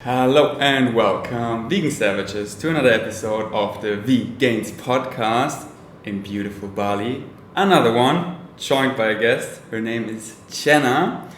Hello and welcome, vegan savages, to another episode of the Vegains Podcast in beautiful Bali. Another one, joined by a guest. Her name is Jenna.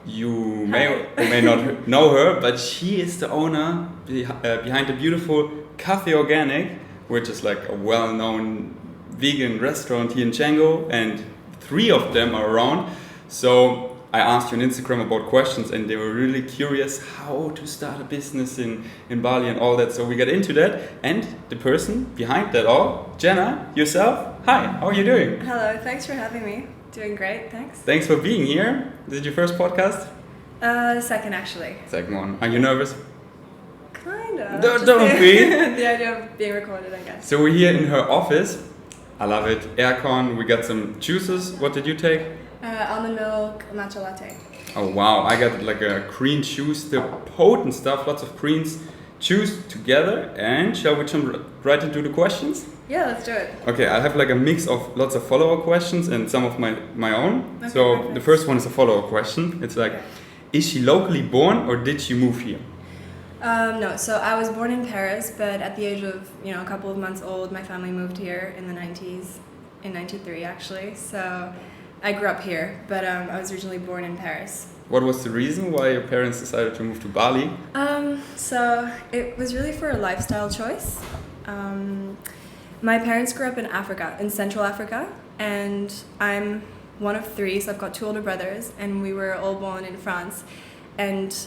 You may or may not know her, but she is the owner behind the beautiful Cafe Organic, which is like a well-known vegan restaurant here in Canggu, and 3 of them are around. So I asked you on Instagram about questions, and they were really curious how to start a business in Bali and all that. So we got into that, and the person behind that all, Jenna, yourself. Hi, how are you doing? Hello, thanks for having me. Doing great, thanks. Thanks for being here. Is it your first podcast? Second actually. Second one. Are you nervous? Kinda. Don't be. The idea of being recorded, I guess. So we're here in her office. I love it. Aircon. We got some juices. What did you take? Almond milk, matcha latte. Oh wow, I got like a green juice, the potent stuff, lots of greens juiced together. And shall we jump right into the questions? Yeah, let's do it. Okay, I have like a mix of lots of follower questions and some of my own. Okay, so perfect. the first one is a follow-up question. It's like, is she locally born or did she move here? No, so I was born in Paris, but at the age of, a couple of months old, my family moved here in the 90s, in 93 actually. So I grew up here, but I was originally born in Paris. What was the reason why your parents decided to move to Bali? So it was really for a lifestyle choice. My parents grew up in Africa, in Central Africa, and I'm one of 3, so I've got 2 older brothers, and we were all born in France. And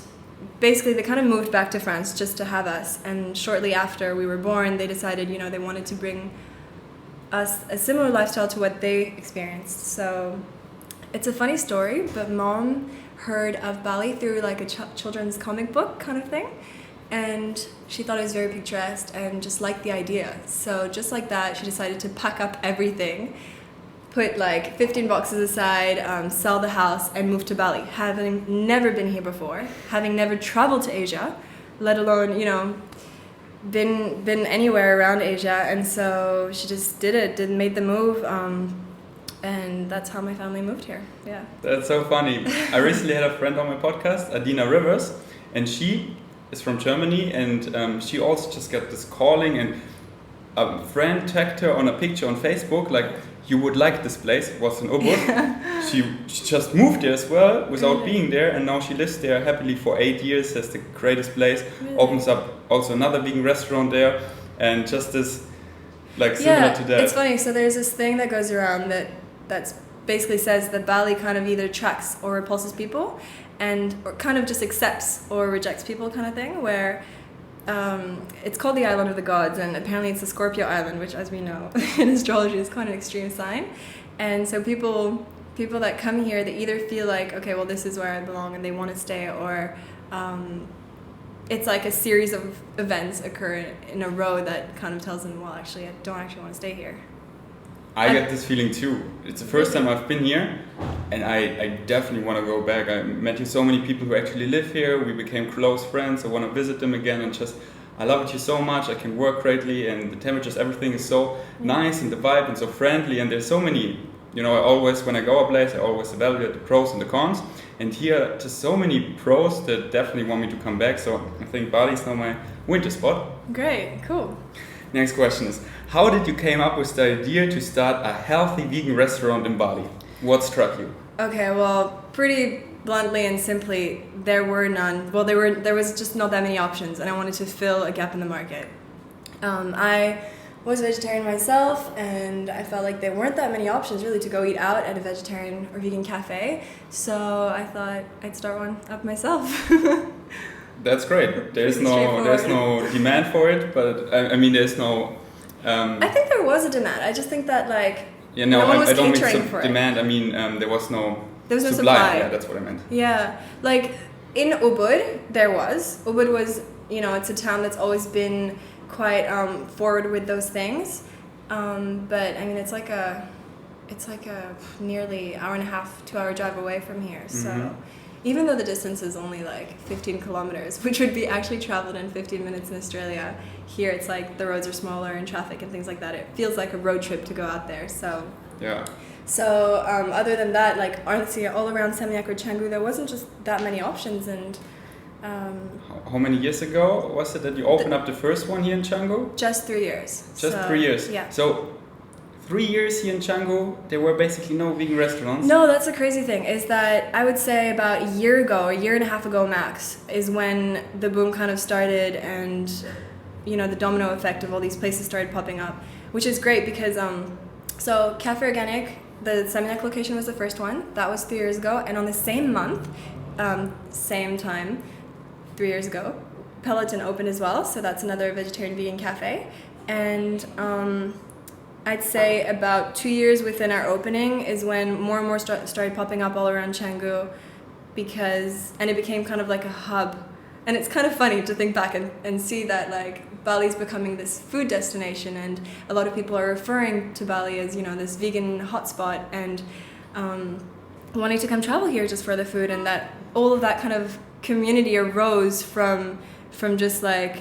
basically they kind of moved back to France just to have us, and shortly after we were born, they decided, they wanted to bring us a similar lifestyle to what they experienced. So it's a funny story, but Mom heard of Bali through like a children's comic book kind of thing, and she thought it was very picturesque and just liked the idea. So just like that, she decided to pack up everything, put like 15 boxes aside, sell the house, and move to Bali, having never been here before, having never traveled to Asia, let alone been anywhere around Asia. And so she just made the move, and that's how my family moved here. Yeah. That's so funny. I recently had a friend on my podcast, Adina Rivers, and she is from Germany, and she also just got this calling, and a friend tagged her on a picture on Facebook, like, you would like this place. It was in Ubud. She just moved there as well without being there, and now she lives there happily for 8 years, has the greatest place, opens up also another vegan restaurant there, and just this, like, similar to that. It's funny. So there's this thing that goes around that's basically says that Bali kind of either attracts or repulses people, or kind of just accepts or rejects people kind of thing, where it's called the Island of the Gods, and apparently it's the Scorpio Island, which, as we know in astrology, is quite an extreme sign. And so people that come here, they either feel like, okay, well, this is where I belong, and they want to stay, or it's like a series of events occur in a row that kind of tells them, well, actually, I don't actually want to stay here. I get this feeling too. It's the first time I've been here, and I definitely want to go back. I met so many people who actually live here. We became close friends. I want to visit them again, and I love it here so much. I can work greatly, and the temperatures, everything is so nice, and the vibe, and so friendly. And there's so many, when I go a place, I always evaluate the pros and the cons. And here, just so many pros that definitely want me to come back. So I think Bali is now my winter spot. Great, cool. Next question is, how did you came up with the idea to start a healthy vegan restaurant in Bali? What struck you? Okay, well, pretty bluntly and simply, there were none. Well, there was just not that many options, and I wanted to fill a gap in the market. I was vegetarian myself, and I felt like there weren't that many options really to go eat out at a vegetarian or vegan cafe, so I thought I'd start one up myself. That's great. There's no demand for it, but I mean, there's no. I think there was a demand. I just think that no one was I don't catering mean for demand. I mean, there was no supply. Yeah, that's what I meant. Yeah, like in Ubud, there was. Ubud was, it's a town that's always been quite forward with those things. But I mean, it's like a nearly hour and a half, 2-hour drive away from here. So even though the distance is only like 15 kilometers, which would be actually traveled in 15 minutes in Australia, here it's like the roads are smaller and traffic and things like that. It feels like a road trip to go out there. So yeah. So other than that, like honestly, all around Seminyak or Canggu, there wasn't just that many options, and How many years ago was it that you opened up the first one here in Canggu? Just 3 years. Just 3 years? Yeah. So 3 years here in Canggu, there were basically no vegan restaurants? No, that's the crazy thing, is that I would say about a year and a half ago max, is when the boom kind of started and, you know, the domino effect of all these places started popping up, which is great because, so Cafe Organic, the Seminac location was the first one. That was 3 years ago. And on the same month, same time, 3 years ago, Peloton opened as well. So that's another vegetarian vegan cafe. And I'd say about 2 years within our opening is when more and more started popping up all around Canggu, and it became kind of like a hub. And it's kind of funny to think back and see that like Bali's becoming this food destination, and a lot of people are referring to Bali as, you know, this vegan hotspot, and wanting to come travel here just for the food, and that all of that kind of community arose from just like,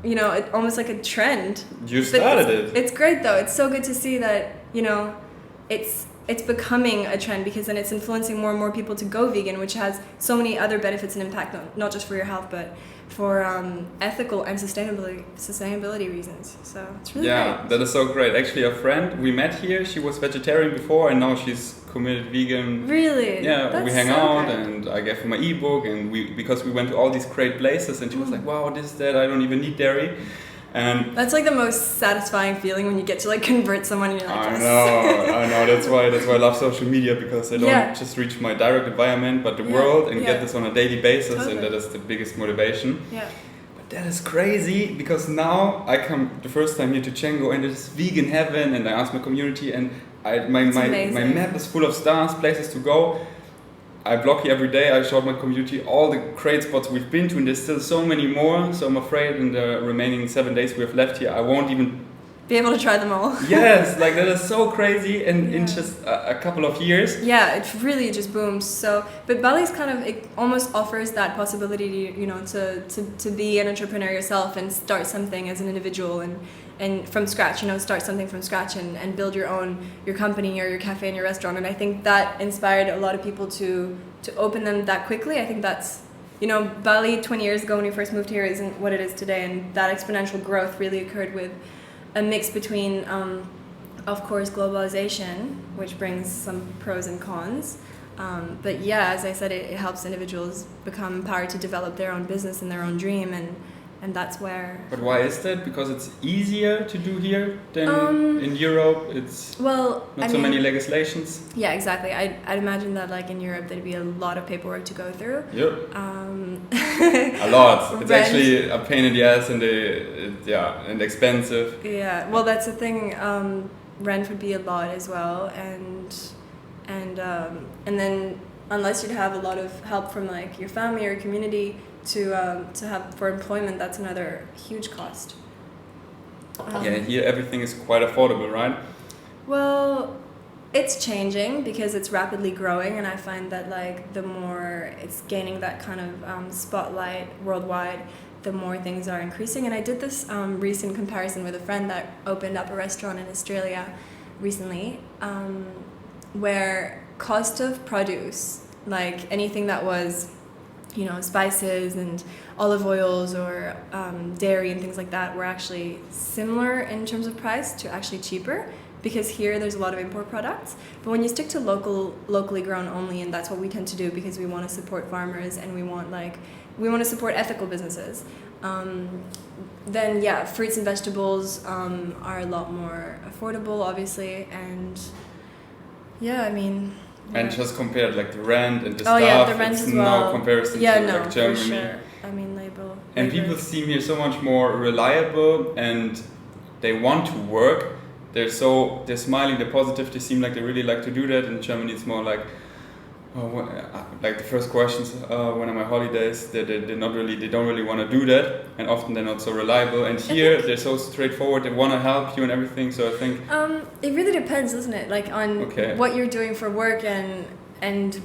you know, almost like a trend. You started it. It's great though. It's so good to see that, you know, it's becoming a trend, because then it's influencing more and more people to go vegan, which has so many other benefits and impact, not just for your health, but for ethical and sustainability reasons. So it's really great. Yeah, that is so great. Actually, a friend we met here, she was vegetarian before, and now she's committed vegan. Really? Yeah, That's we hang so out, great. and I gave her my ebook, and because we went to all these great places, and she was like, wow, this, that, I don't even need dairy. And that's like the most satisfying feeling, when you get to like convert someone and you're like, I yes. know. That's why I love social media, because I don't just reach my direct environment, but the world, and get this on a daily basis, Totally. and that is the biggest motivation. Yeah. But that is crazy, because now I come the first time here to Canggu, and it's vegan heaven, and I ask my community, and my map is full of stars, places to go. I blog here every day. I showed my community all the great spots we've been to, and there's still so many more. So I'm afraid in the remaining 7 days we have left here, I won't even be able to try them all. Yes, like that is so crazy, and in just a couple of years. Yeah, it really just booms. So, but Bali's kind of, it almost offers that possibility to, you know, to be an entrepreneur yourself and start something as an individual, and from scratch, you know, start something from scratch and build your company or your cafe and your restaurant. And I think that inspired a lot of people to open them that quickly. I think that's, you know, Bali 20 years ago when we first moved here isn't what it is today, and that exponential growth really occurred with a mix between, of course, globalization, which brings some pros and cons. But yeah, as I said, it helps individuals become empowered to develop their own business and their own dream, and that's where... But why is that? Because it's easier to do here than in Europe? It's not so many legislations? Yeah, exactly. I'd imagine that like in Europe there'd be a lot of paperwork to go through. Yep. A lot. It's actually a pain in the ass, and expensive. Yeah, well that's the thing. Rent would be a lot as well, and then unless you'd have a lot of help from like your family or your community to have for employment, that's another huge cost. Here everything is quite affordable, right? Well, it's changing because it's rapidly growing, and I find that like the more it's gaining that kind of spotlight worldwide, the more things are increasing. And I did this recent comparison with a friend that opened up a restaurant in Australia recently, where cost of produce, like anything that was, you know, spices and olive oils or dairy and things like that, were actually similar in terms of price to actually cheaper, because here there's a lot of import products. But when you stick to locally grown only, and that's what we tend to do because we want to support farmers and we want to support ethical businesses, then yeah, fruits and vegetables are a lot more affordable, obviously, and yeah, I mean... And just compared like the rent and the stuff, stuff, the rent it's as well. no comparison to like Germany. For sure. I mean, label. And people seem here so much more reliable, and they want to work. They're smiling, they're positive, they seem like they really like to do that. In Germany it's more like, like the first questions, when are my holidays? They don't really want to do that, and often they're not so reliable. And here they're so straightforward, they want to help you and everything. So I think it really depends, doesn't it? Like on what you're doing for work, and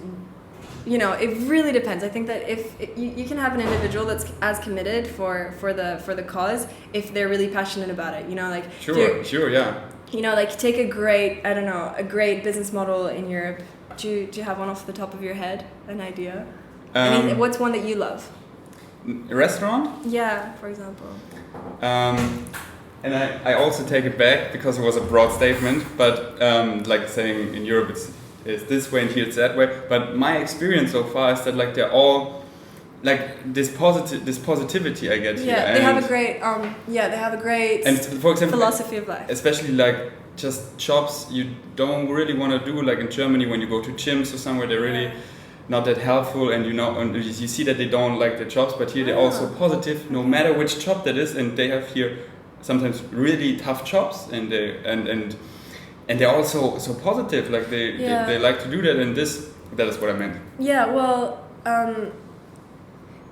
you know, it really depends. I think that if you can have an individual that's as committed for the cause if they're really passionate about it. You know, like sure, yeah. You know, like take a great business model in Europe. Do you have one off the top of your head? An idea? What's one that you love? A restaurant? Yeah, for example. And I also take it back because it was a broad statement, but like saying in Europe it's this way and here it's that way. But my experience so far is that like they're all like this positivity I get here. Yeah, they have a great and for example, philosophy of life. Especially like just chops you don't really want to do like in Germany when you go to gyms or somewhere they're really not that helpful, and and you see that they don't like the chops, but here they're also positive no matter which chop that is, and they have here sometimes really tough chops, and they're also so positive, like they like to do that, and that is what I meant. Yeah, well,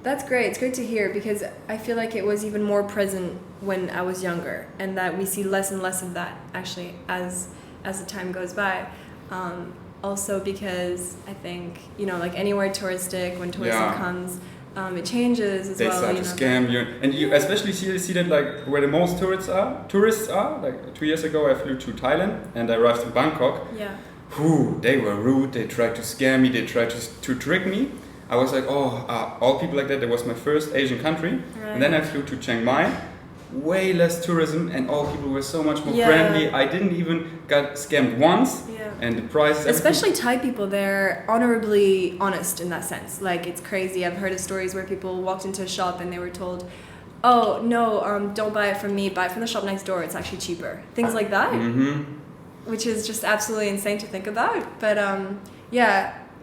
that's great. It's great to hear, because I feel like it was even more present when I was younger, and that we see less and less of that actually as the time goes by. Also because I think, like anywhere touristic, when tourism comes, it changes as well. They start to scam you, and you especially see that like where the most tourists are. Like 2 years ago, I flew to Thailand and I arrived in Bangkok. Yeah. They were rude. They tried to scam me. They tried to trick me. I was like, all people like that. That was my first Asian country, right. And then I flew to Chiang Mai. Way less tourism, and all people were so much more friendly. I didn't even got scammed once. And the price, especially Thai people, they're honorably honest in that sense. Like, it's crazy. I've heard of stories where people walked into a shop and they were told, "Oh no, don't buy it from me. Buy it from the shop next door. It's actually cheaper." Things like that, which is just absolutely insane to think about. But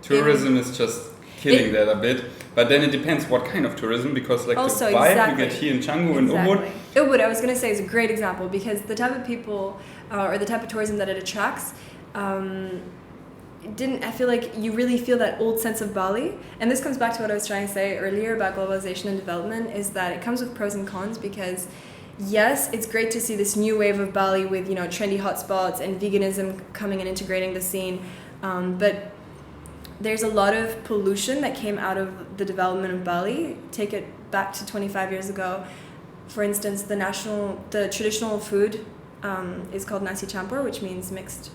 tourism is just killing that a bit. But then it depends what kind of tourism, because like also, the vibe you get here in Canggu and Ubud. Ubud, I was going to say, is a great example, because the type of people or the type of tourism that it attracts. I feel like you really feel that old sense of Bali, and this comes back to what I was trying to say earlier about globalization and development, is that it comes with pros and cons, because yes, it's great to see this new wave of Bali with trendy hotspots and veganism coming and integrating the scene, but there's a lot of pollution that came out of the development of Bali. Take it back to 25 years ago. For instance, the traditional food is called nasi campur, which means mixed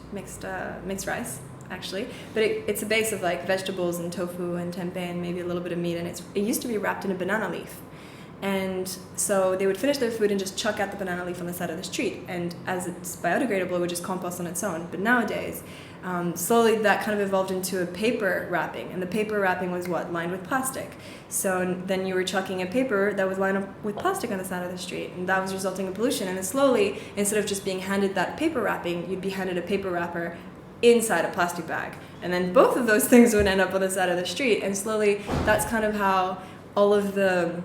rice, actually. But it's a base of like vegetables and tofu and tempeh and maybe a little bit of meat, and it used to be wrapped in a banana leaf. And so they would finish their food and just chuck out the banana leaf on the side of the street. And as it's biodegradable, it would just compost on its own. But nowadays, slowly that kind of evolved into a paper wrapping. And the paper wrapping was lined with plastic. So then you were chucking a paper that was lined up with plastic on the side of the street. And that was resulting in pollution. And then slowly, instead of just being handed that paper wrapping, you'd be handed a paper wrapper inside a plastic bag. And then both of those things would end up on the side of the street. And slowly, that's kind of how all of the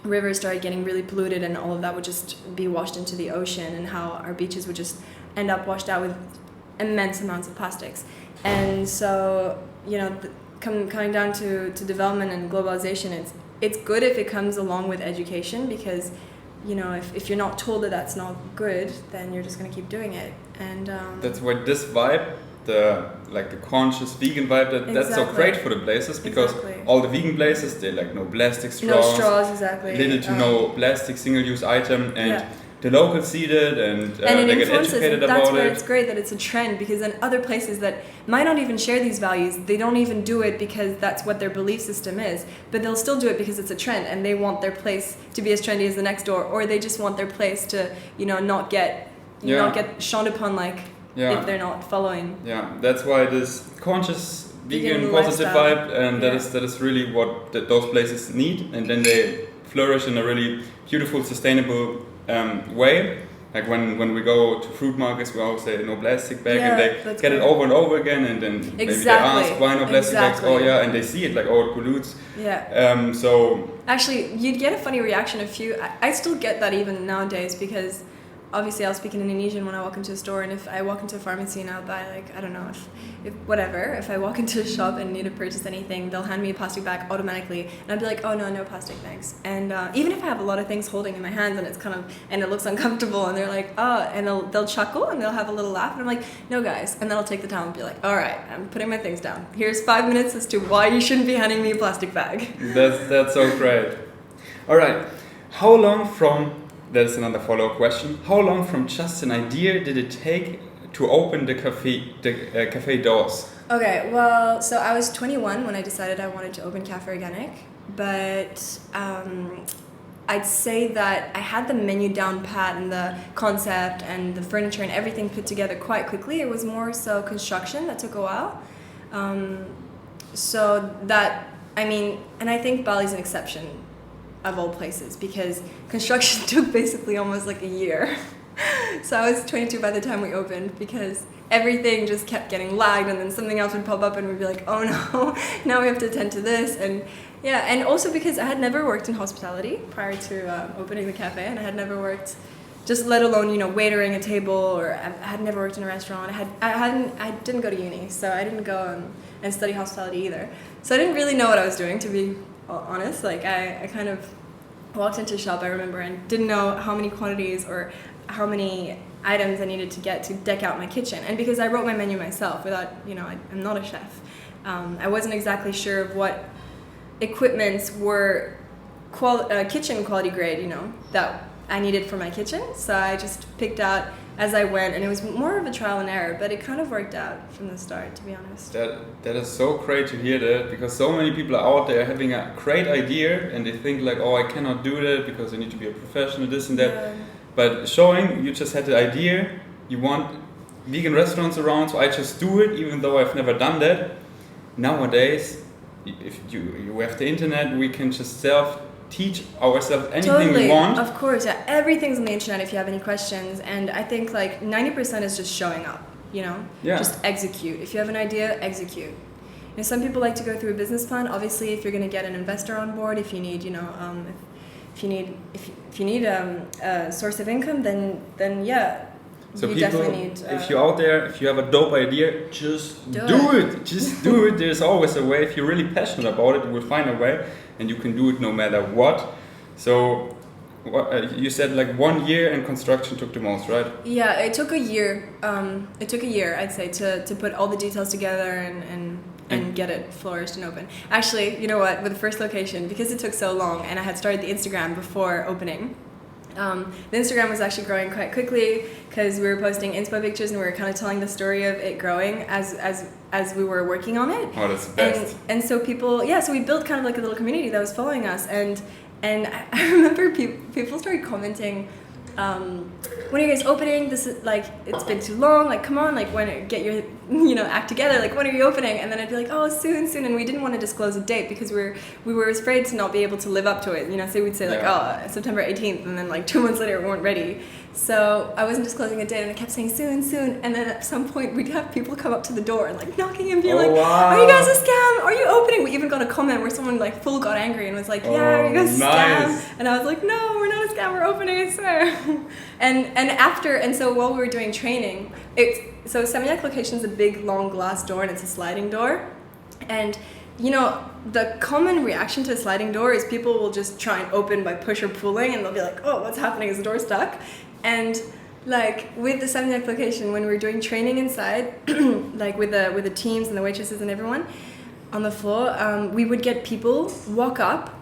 rivers started getting really polluted, and all of that would just be washed into the ocean, and how our beaches would just end up washed out with immense amounts of plastics. And so, coming down to development and globalization, it's good if it comes along with education, because if you're not told that that's not good, then you're just going to keep doing it. And that's why this vibe, the conscious vegan vibe, that's so great for the places, because all the vegan places, they like no plastic straws, little to no plastic single-use item, and the locals see that, and they get educated about it. That's where it's great that it's a trend, because then other places that might not even share these values, they don't even do it because that's what their belief system is, but they'll still do it because it's a trend, and they want their place to be as trendy as the next door, or they just want their place to not get shunned upon if they're not following. Yeah, that's why this conscious vegan positive vibe, and that is really what those places need, and then they flourish in a really beautiful, sustainable way. Like when we go to fruit markets, we always say no plastic bag, and they get it over and over again, and then maybe they ask why no plastic bags. Oh yeah, and they see it like, oh, it pollutes. Yeah. So actually, you'd get a funny reaction if I still get that even nowadays, because obviously I'll speak in Indonesian when I walk into a store, and if I walk into a pharmacy and I'll buy if I walk into a shop and need to purchase anything, they'll hand me a plastic bag automatically, and I'll be like, oh no plastic thanks. And even if I have a lot of things holding in my hands and it looks uncomfortable, and they're like, oh, and they'll chuckle and they'll have a little laugh, and I'm like, no guys, and then I'll take the time and be like, all right, I'm putting my things down. Here's 5 minutes as to why you shouldn't be handing me a plastic bag. That's so great. All right, how long from That's another follow-up question. How long from just an idea did it take to open the cafe doors? Okay, well, so I was 21 when I decided I wanted to open Cafe Organic, but I'd say that I had the menu down pat and the concept and the furniture and everything put together quite quickly. It was more so construction that took a while. So that, I mean, and I think Bali's an exception of all places because construction took basically almost like a year. So I was 22 by the time we opened because everything just kept getting lagged and then something else would pop up and we'd be like, oh no, now we have to attend to this. And yeah, and also because I had never worked in hospitality prior to opening the cafe, and I had never worked, just let alone, you know, waitering a table, or I had never worked in a restaurant. I didn't go to uni, so I didn't go and study hospitality either. So I didn't really know what I was doing, to be honest. Like I kind of walked into a shop, I remember, and didn't know how many quantities or how many items I needed to get to deck out my kitchen. And because I wrote my menu myself without, you know, I'm not a chef. I wasn't exactly sure of what equipments were kitchen quality grade, you know, that I needed for my kitchen. So I just picked out as I went, and it was more of a trial and error, but it kind of worked out from the start, to be honest. That is so great to hear that, because so many people are out there having a great idea and they think like, oh, I cannot do that because I need to be a professional, this and that. Yeah. But showing you just had the idea, you want vegan restaurants around, so I just do it even though I've never done that. Nowadays, if you have the internet, we can just self-teach ourselves anything we want. Of course, yeah. Everything's on the internet if you have any questions. And I think like 90% is just showing up, you know? Yeah. Just execute. If you have an idea, execute. You know, some people like to go through a business plan. Obviously, if you're going to get an investor on board, if you need, you know, if you need a source of income, then yeah. So you people, definitely need, if you're out there, if you have a dope idea, just do it. Just do it. There's always a way. If you're really passionate about it, you will find a way, and you can do it no matter what. So you said like 1 year, and construction took the most, right? Yeah, it took a year. It took a year, I'd say, to put all the details together and get it flourished and open. Actually, you know what? With the first location, because it took so long, and I had started the Instagram before opening. The Instagram was actually growing quite quickly because we were posting inspo pictures and we were kind of telling the story of it growing as we were working on it. Oh, that's the best. And so people, yeah, so we built kind of like a little community that was following us, and I remember people started commenting, when are you guys opening? This is like, it's been too long, like come on, like when get your, you know, act together, like when are you opening? And then I'd be like, oh, soon, and we didn't want to disclose a date because we were afraid to not be able to live up to it, you know. So we'd say like, oh, September 18th, and then like 2 months later we weren't ready. So I wasn't disclosing a date, and I kept saying soon, and then at some point we'd have people come up to the door and like knocking and be like, wow. Are you guys a scam? Are you opening? We even got a comment where someone like full got angry and was like, yeah, are you guys a scam? And I was like, no, we're not a scam, we're opening, I swear. and so while we were doing training, so Seminyak location is a big long glass door, and it's a sliding door, and you know, the common reaction to a sliding door is people will just try and open by push or pulling, and they'll be like, oh, what's happening? Is the door stuck? And like with the Seminyak location, when we were doing training inside, like with the teams and the waitresses and everyone on the floor, we would get people walk up,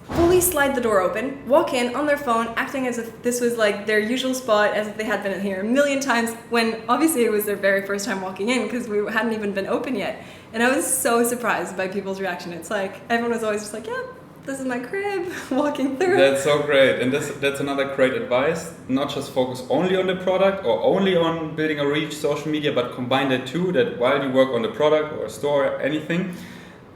fully slide the door open, walk in on their phone, acting as if this was like their usual spot, as if they had been in here a million times, when obviously it was their very first time walking in because we hadn't even been open yet. And I was so surprised by people's reaction. It's like everyone was always just like, yeah, this is my crib, walking through. That's so great. And that's another great advice. Not just focus only on the product or only on building a reach, social media, but combine that too, that while you work on the product or a store or anything,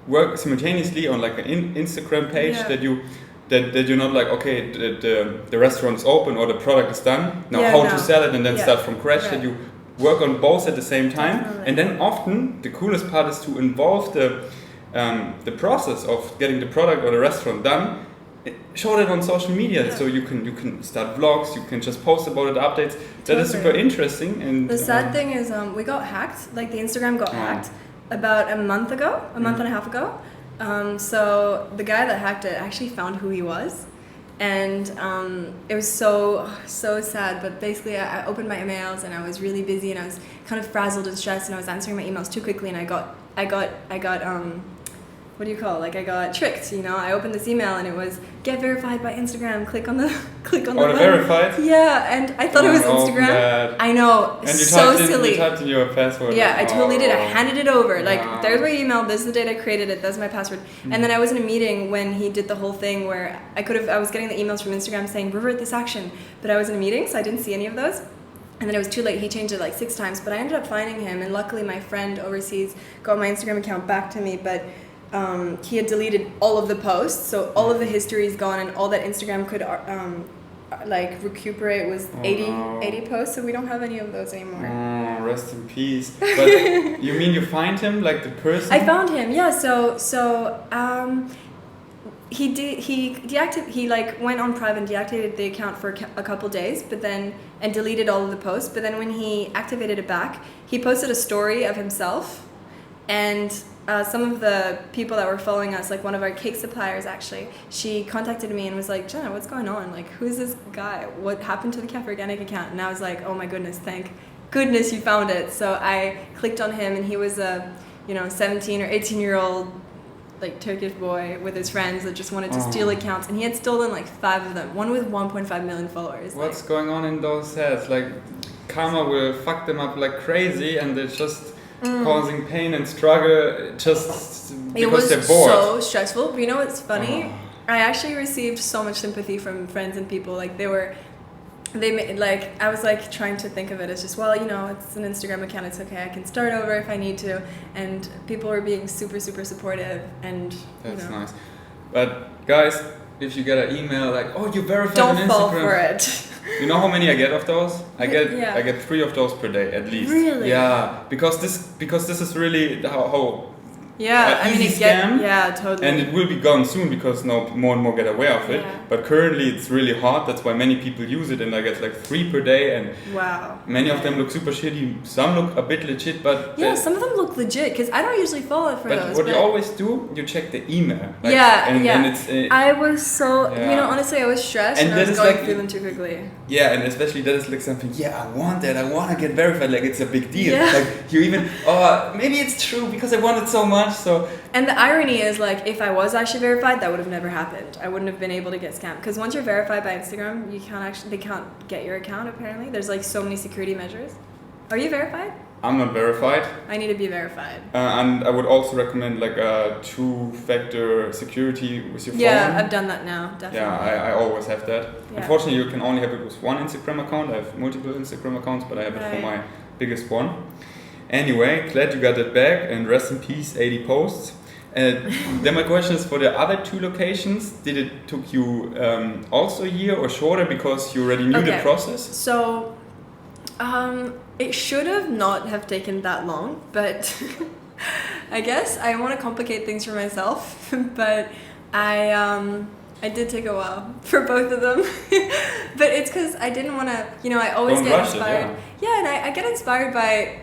work simultaneously on like an Instagram page, that you're not like, okay, the restaurant is open or the product is done, to sell it and then start from scratch, that you work on both at the same time. Definitely. And then often the coolest part is to involve the process of getting the product or the restaurant done, show that on social media, so you can start vlogs, you can just post about it, updates. That is super interesting. And the sad thing is we got hacked, like the Instagram got hacked about a month and a half ago. So the guy that hacked it actually found who he was, and it was so sad. But basically I opened my emails and I was really busy and I was kind of frazzled and stressed, and I was answering my emails too quickly, and I got what do you call it? Like I got tricked, you know. I opened this email and it was get verified by Instagram. Click on the button. verified? Yeah, and I thought it was Instagram. Bad. I know, And you so silly. You typed in your password. Yeah, I totally did. I handed it over. Like, Wow. there's my email. This is the date I created it. That's my password. And then I was in a meeting when he did the whole thing where I was getting the emails from Instagram saying revert this action, but I was in a meeting, so I didn't see any of those. And then it was too late. He changed it like 6 times, but I ended up finding him. And luckily, my friend overseas got my Instagram account back to me, but he had deleted all of the posts, so all of the history is gone, and all that Instagram could like recuperate was 80 posts, so we don't have any of those anymore. Oh, rest in peace. But you mean you find him, like the person? I found him, yeah. So he like went on private and deactivated the account for a couple days, but then and deleted all of the posts. But then when he activated it back, he posted a story of himself, and some of the people that were following us, like one of our cake suppliers actually, she contacted me and was like, Jenna, what's going on? Like, who's this guy? What happened to the Cafe Organic account? And I was like, oh my goodness, thank goodness you found it. So I clicked on him, and he was a 17 or 18-year-old like Turkish boy with his friends that just wanted to steal accounts, and he had stolen like 5 of them, one with 1.5 million followers. What's going on in those heads? Like, karma will fuck them up like crazy, and they're just causing pain and struggle just because they're bored. It was so stressful. But you know what's funny? I actually received so much sympathy from friends and people. Like I was like trying to think of it as just, well, it's an Instagram account, it's okay, I can start over if I need to, and people were being super, super supportive, and that's nice. But guys, if you get an email like, oh, you verified on Instagram, don't fall for it. You know how many I get of those? I get 3 of those per day at least. Really? Yeah, because this is really how yeah, I mean, scam, totally. and it will be gone soon because now more and more get aware of it. Yeah. But currently it's really hard. That's why many people use it, and I get like 3 per day, and many of them look super shitty. Some look a bit legit, but some of them look legit because I don't usually follow for those. But what you always do, you check the email. Like, and it's. I was so honestly, I was stressed and I was going through them too quickly. Yeah, and especially that is like something. Yeah, I want that. I want to get verified. Like it's a big deal. Yeah. Like you even. Maybe it's true because I want it so much. So. And the irony is, like, if I was actually verified, that would have never happened. I wouldn't have been able to get scammed because once you're verified by Instagram, they can't get your account. Apparently, there's like so many security measures. Are you verified? I'm not verified. I need to be verified. And I would also recommend like a 2-factor security with your phone. Yeah, I've done that now. Definitely. Yeah, I always have that. Yeah. Unfortunately, you can only have it with one Instagram account. I have multiple Instagram accounts, but I have it for my biggest one. Anyway, glad you got it back, and rest in peace, 80 posts. Then my question is for the other 2 locations, did it took you also a year or shorter because you already knew the process? So, it should have not have taken that long, but I guess I want to complicate things for myself, but I did take a while for both of them, but it's because I didn't want to, I always get inspired. And I get inspired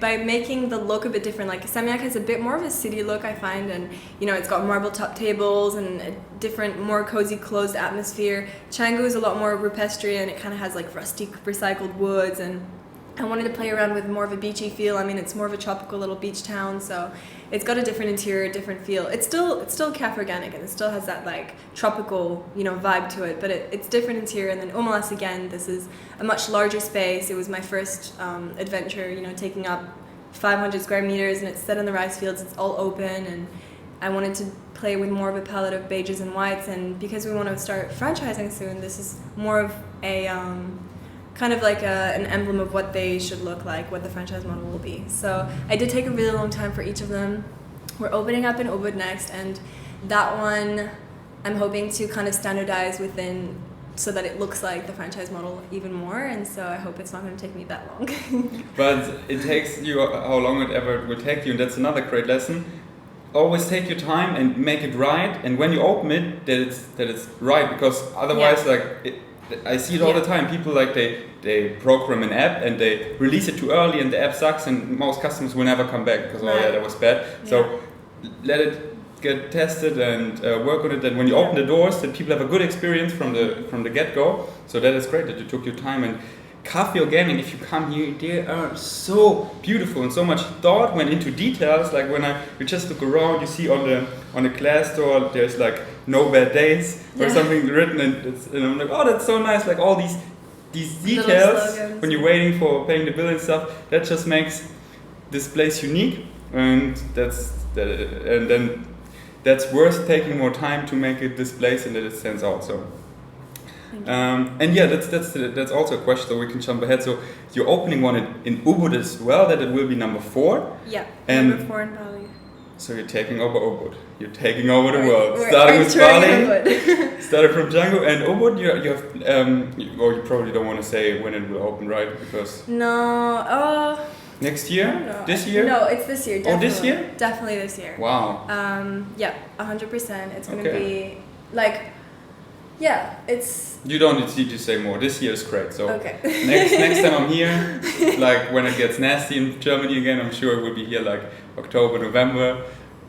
by making the look a bit different. Like Seminyak has a bit more of a city look, I find, and it's got marble top tables and a different, more cozy, closed atmosphere. Canggu is a lot more rupestry, and it kind of has like rustic recycled woods, and I wanted to play around with more of a beachy feel. I mean, it's more of a tropical little beach town, so it's got a different interior, different feel. It's still Cafe Organic, and it still has that like tropical, vibe to it, but it's different interior. And then Umalas again, this is a much larger space. It was my first adventure, taking up 500 square meters, and it's set in the rice fields. It's all open, and I wanted to play with more of a palette of beiges and whites. And because we want to start franchising soon, this is more of a kind of like an emblem of what they should look like, what the franchise model will be. So I did take a really long time for each of them. We're opening up in Ubud next, and that one I'm hoping to kind of standardize within so that it looks like the franchise model even more, and so I hope it's not going to take me that long. But it takes you how long it ever will take you, and that's another great lesson. Always take your time and make it right, and when you open it, that it's right, because otherwise I see it all the time. People they program an app and they release it too early and the app sucks, and most customers will never come back because that was bad. So let it get tested and work on it. And when you open the doors, that people have a good experience from the get go. So that is great that you took your time. And coffee organic, if you come here, they are so beautiful and so much thought went into details. Like when you just look around, you see on the glass door there's like no bad days or something written, and I'm like, oh, that's so nice. Like all these details when you're waiting for paying the bill and stuff, that just makes this place unique, and then that's worth taking more time to make it this place and that it stands out. So. And yeah, that's also a question, so we can jump ahead. So you're opening one in Ubud as well, that it will be number 4. Yeah, and number 4 in Bali. So you're taking over Ubud. You're taking over the world. Starting with Bali, started from Canggu and Ubud. You have, or you probably don't want to say when it will open, right? Because next year? No, this year? No, it's this year. Definitely. Oh, this year? Definitely this year. Wow. Yeah, 100%. It's going to be like. Yeah, it's... You don't need to say more. This year is great. So okay. next time I'm here, like when it gets nasty in Germany again, I'm sure it will be here like October, November.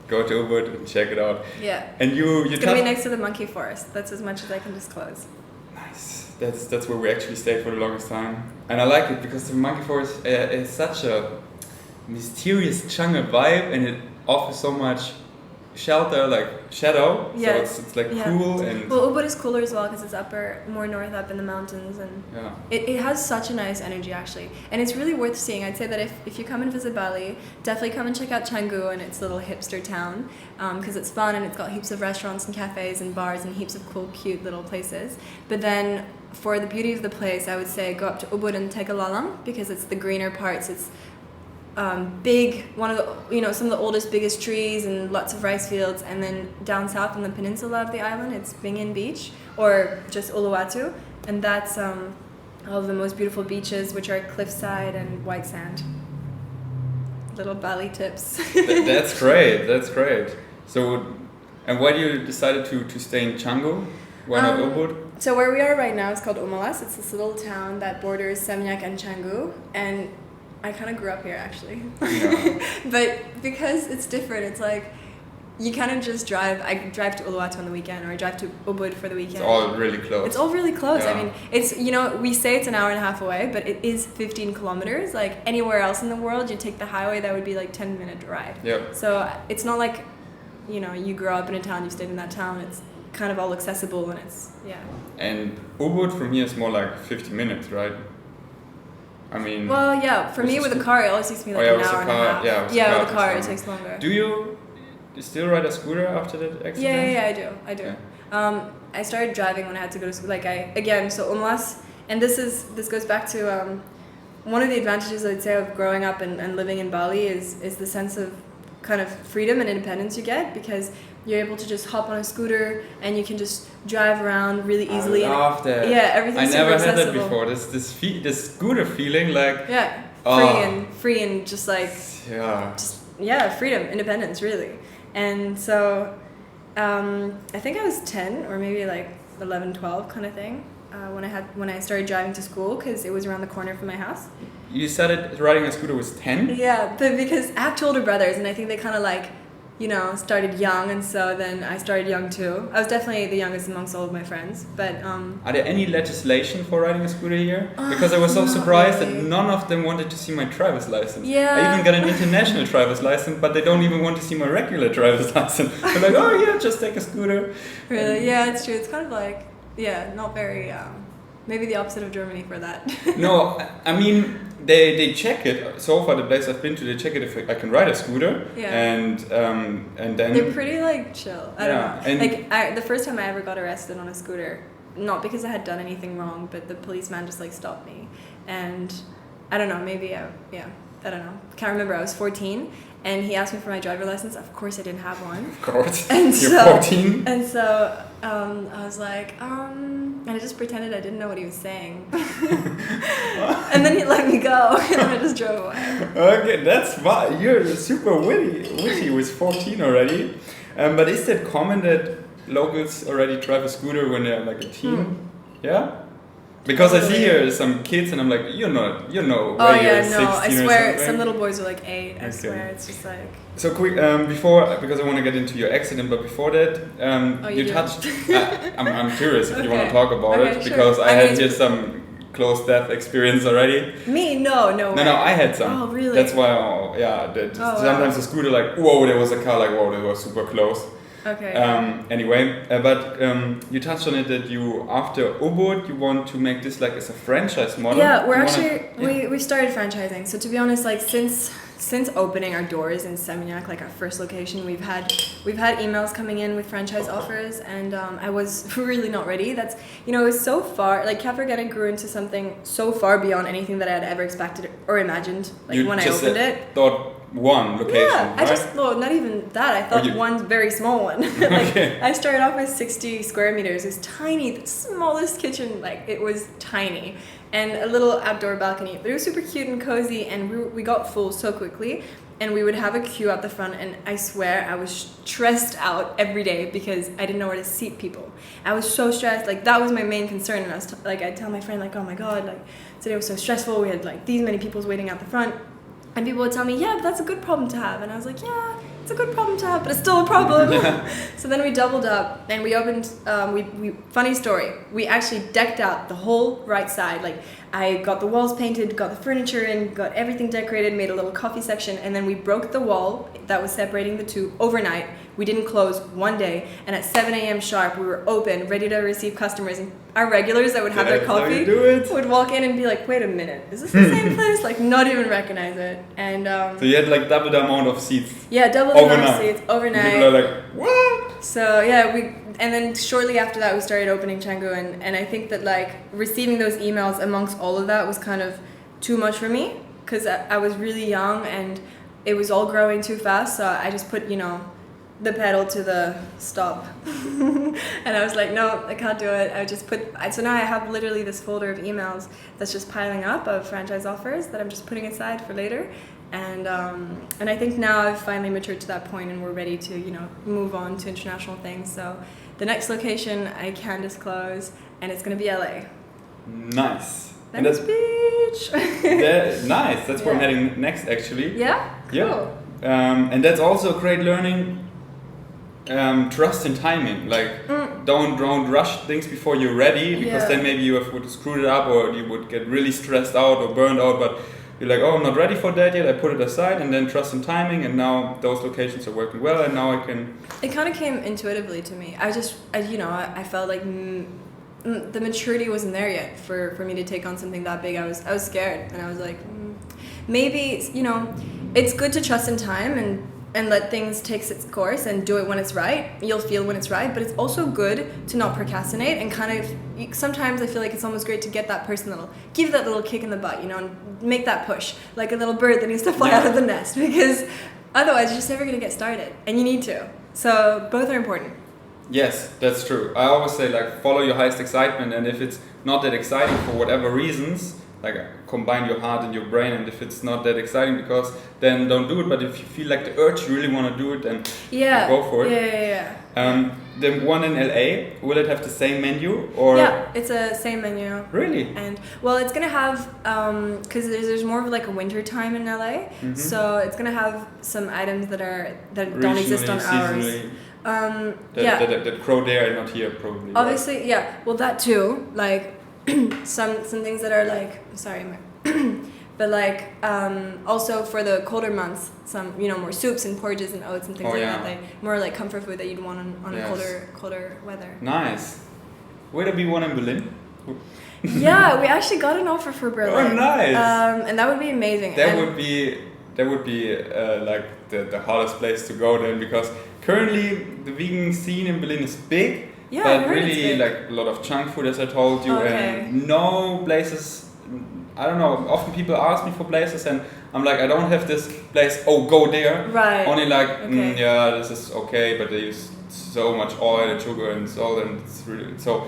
Go to Ubud and check it out. Yeah. And it's going to be next to the monkey forest. That's as much as I can disclose. Nice. That's where we actually stayed for the longest time. And I like it because the monkey forest is such a mysterious jungle vibe, and it offers so much shelter, like shadow, so it's like cool. And well, Ubud is cooler as well because it's more north up in the mountains, and it has such a nice energy actually, and it's really worth seeing. I'd say that if you come and visit Bali, definitely come and check out Canggu and its little hipster town, because it's fun and it's got heaps of restaurants and cafes and bars and heaps of cool, cute little places. But then for the beauty of the place, I would say go up to Ubud and take a lalang, because it's the greener parts. It's big, one of the, some of the oldest, biggest trees and lots of rice fields. And then down south on the peninsula of the island, it's Vegains Beach, or just Uluwatu, and that's all of the most beautiful beaches, which are cliffside and white sand. Little Bali tips. That's great. That's great. So, and why do you decided to stay in Canggu? Why not Ubud? So where we are right now is called Umalas. It's this little town that borders Seminyak and Canggu, and I kind of grew up here actually. Yeah. But because it's different, it's like you kind of just drive. I drive to Uluwatu on the weekend, or I drive to Ubud for the weekend. It's all really close. It's all really close. Yeah. I mean, it's, we say it's an hour and a half away, but it is 15 kilometers. Like anywhere else in the world, you take the highway, that would be like 10-minute ride. Yep. So it's not like, you grow up in a town, you stayed in that town. It's kind of all accessible, and it's, And Ubud from here is more like 50 minutes, right? I mean... Well, yeah, for me with a car, it always takes me like an hour and a half. Yeah, with a car, it takes longer. Do you still ride a scooter after that accident? Yeah, I do. Yeah. I started driving when I had to go to school. Like so Umlas, and this goes back to one of the advantages I'd say of growing up and living in Bali is the sense of kind of freedom and independence you get, because you're able to just hop on a scooter and you can just drive around really easily. I love that. Yeah, everything's super accessible. I never had that before. This scooter feeling, like free and just like freedom, independence, really. And so I think I was 10 or maybe like 11, 12 kind of thing when I started driving to school, because it was around the corner from my house. You started riding a scooter was 10? Yeah, but because I have two older brothers, and I think they kind of like, started young, and so then I started young too. I was definitely the youngest amongst all of my friends, but... Are there any legislation for riding a scooter here? Because I was so surprised that none of them wanted to see my driver's license. Yeah. I even got an international driver's license, but they don't even want to see my regular driver's license. They're like, oh yeah, just take a scooter. Really? Yeah, it's true. It's kind of like, not very... maybe the opposite of Germany for that. No, I mean... They check it. So far, the place I've been to, they check it if I can ride a scooter. Yeah. And then they're pretty like chill. I don't know. And the first time I ever got arrested on a scooter, not because I had done anything wrong, but the policeman just like stopped me, and I don't know. Maybe I don't know. Can't remember. I was 14, and he asked me for my driver license. Of course, I didn't have one. Of course. And You're 14. And so I was like, and I just pretended I didn't know what he was saying. And then he let me go, and I just drove away. Okay, that's fine. You're super witty with 14 already. But is that common that locals already drive a scooter when they're like a teen? Yeah? Because I see here some kids and I'm like, you're 16 I swear, or some little boys are like 8, I swear, it's just like... So quick, before, because I want to get into your accident, but before that, you touched, I'm curious if you want to talk about it, because I had here some close death experience already? Me? No way. No, I had some. Oh, really? That's why, sometimes the scooter, like, whoa, there was a car, like, whoa, they were super close. Okay. Anyway, but you touched on it that you, after Ubud, you want to make this like as a franchise model. Yeah, we've started franchising. So to be honest, like since opening our doors in Seminyak, like our first location, we've had emails coming in with franchise offers, and I was really not ready. That's, it was so far, like Cap Organic grew into something so far beyond anything that I had ever expected or imagined. Like when I opened it. Thought one location. Yeah, right? I just thought, not even that. I thought one very small one. Okay. I started off with 60 square meters. It was tiny, the smallest kitchen. Like it was tiny, and a little outdoor balcony. But it was super cute and cozy, and we got full so quickly. And we would have a queue out the front, and I swear I was stressed out every day because I didn't know where to seat people. I was so stressed. Like that was my main concern, and I was I'd tell my friend like, oh my god, like today was so stressful. We had like these many people waiting out the front. And people would tell me, yeah, but that's a good problem to have. And I was like, yeah, it's a good problem to have, but it's still a problem. Yeah. So then we doubled up and we opened, funny story, we actually decked out the whole right side. Like I got the walls painted, got the furniture in, got everything decorated, made a little coffee section, and then we broke the wall that was separating the two overnight. We didn't close one day, and at 7 a.m. sharp, we were open, ready to receive customers. And our regulars that would have their coffee would walk in and be like, wait a minute, is this the same place? Like, not even recognize it. And so you had like double the amount of seats. Yeah, double the amount of seats overnight. People are like, what? So yeah, and then shortly after that, we started opening Canggu, and I think that like receiving those emails amongst all of that was kind of too much for me because I was really young and it was all growing too fast. So I just put, the pedal to the stop. And I was like, no, I can't do it. So now I have literally this folder of emails that's just piling up of franchise offers that I'm just putting aside for later. And I think now I've finally matured to that point and we're ready to, move on to international things. So the next location I can disclose, and it's going to be LA. Nice. Venice Beach. Nice. That's where I'm heading next, actually. Yeah? Cool. Yeah. And that's also great learning. Trust in timing, like don't rush things before you're ready, because then maybe you would screw it up or you would get really stressed out or burned out, but you're like, oh, I'm not ready for that yet, I put it aside, and then trust in timing, and now those locations are working well, and now I can... It kind of came intuitively to me. I felt like the maturity wasn't there yet for me to take on something that big. I was scared, and I was like, maybe, it's good to trust in time and let things take its course and do it when it's right. You'll feel when it's right, but it's also good to not procrastinate and kind of, sometimes I feel like it's almost great to get that person that'll give that little kick in the butt, and make that push, like a little bird that needs to fly out of the nest, because otherwise you're just never going to get started, and you need to. So both are important. Yes, that's true. I always say, like, follow your highest excitement, and if it's not that exciting for whatever reasons, like combine your heart and your brain, and if it's not that exciting, because then don't do it. But if you feel like the urge, you really want to do it, then go for it. Yeah. The one in LA, will it have the same menu or? Yeah, it's a same menu. Really? And well, it's gonna have because there's more of like a winter time in LA, so it's gonna have some items that don't exist on ours. That grow there and not here probably. Obviously, right? Yeah. Well, that too. Like some things that are like but like also for the colder months, some more soups and porridges and oats and things that, like more like comfort food that you'd want on a colder weather. Nice. Will there be one in Berlin? Yeah, we actually got an offer for Berlin. Oh, nice. And that would be amazing. That would be like the hardest place to go then, because currently the vegan scene in Berlin is big. Yeah, but really like a lot of junk food, as I told you, and no places. I don't know. Often people ask me for places, and I'm like, I don't have this place. Oh, go there. Right. Only like, this is okay, but they use so much oil and sugar and salt, and it's really so.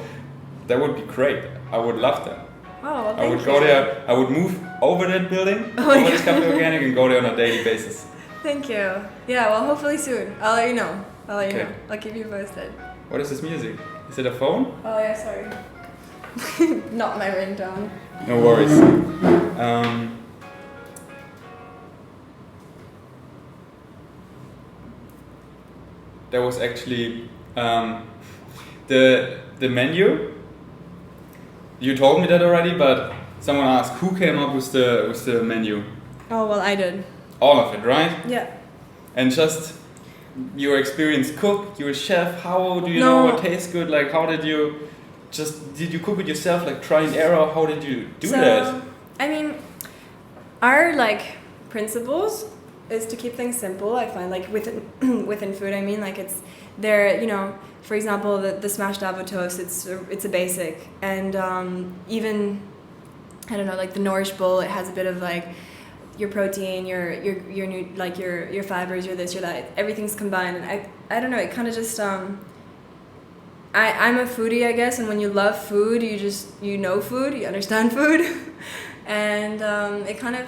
That would be great. I would love that. Oh, well, I would go there. I would move over that building, over this Canggu Organic, and go there on a daily basis. Thank you. Yeah. Well, hopefully soon. I'll let you know. I'll keep you posted. What is this music? Is it a phone? Oh yeah, sorry. Not my ringtone. No worries. There was actually the menu. you told me that already, but someone asked who came up with the menu. Oh well, I did. All of it, right? Yeah. And just your experienced cook, you're a chef. How do you know what tastes good? Like, how did you cook it yourself? Like try and error. How did you do that? I mean, our like principles is to keep things simple. I find like within food. I mean, like it's there. You know, for example, the smashed avocado toast. It's a basic, and even I don't know, like the Nourish bowl. It has a bit of like your protein, your like your fibers, your this, your that. Everything's combined, and I don't know. It kind of just I'm a foodie, I guess, and when you love food, you know food, you understand food, and it kind of,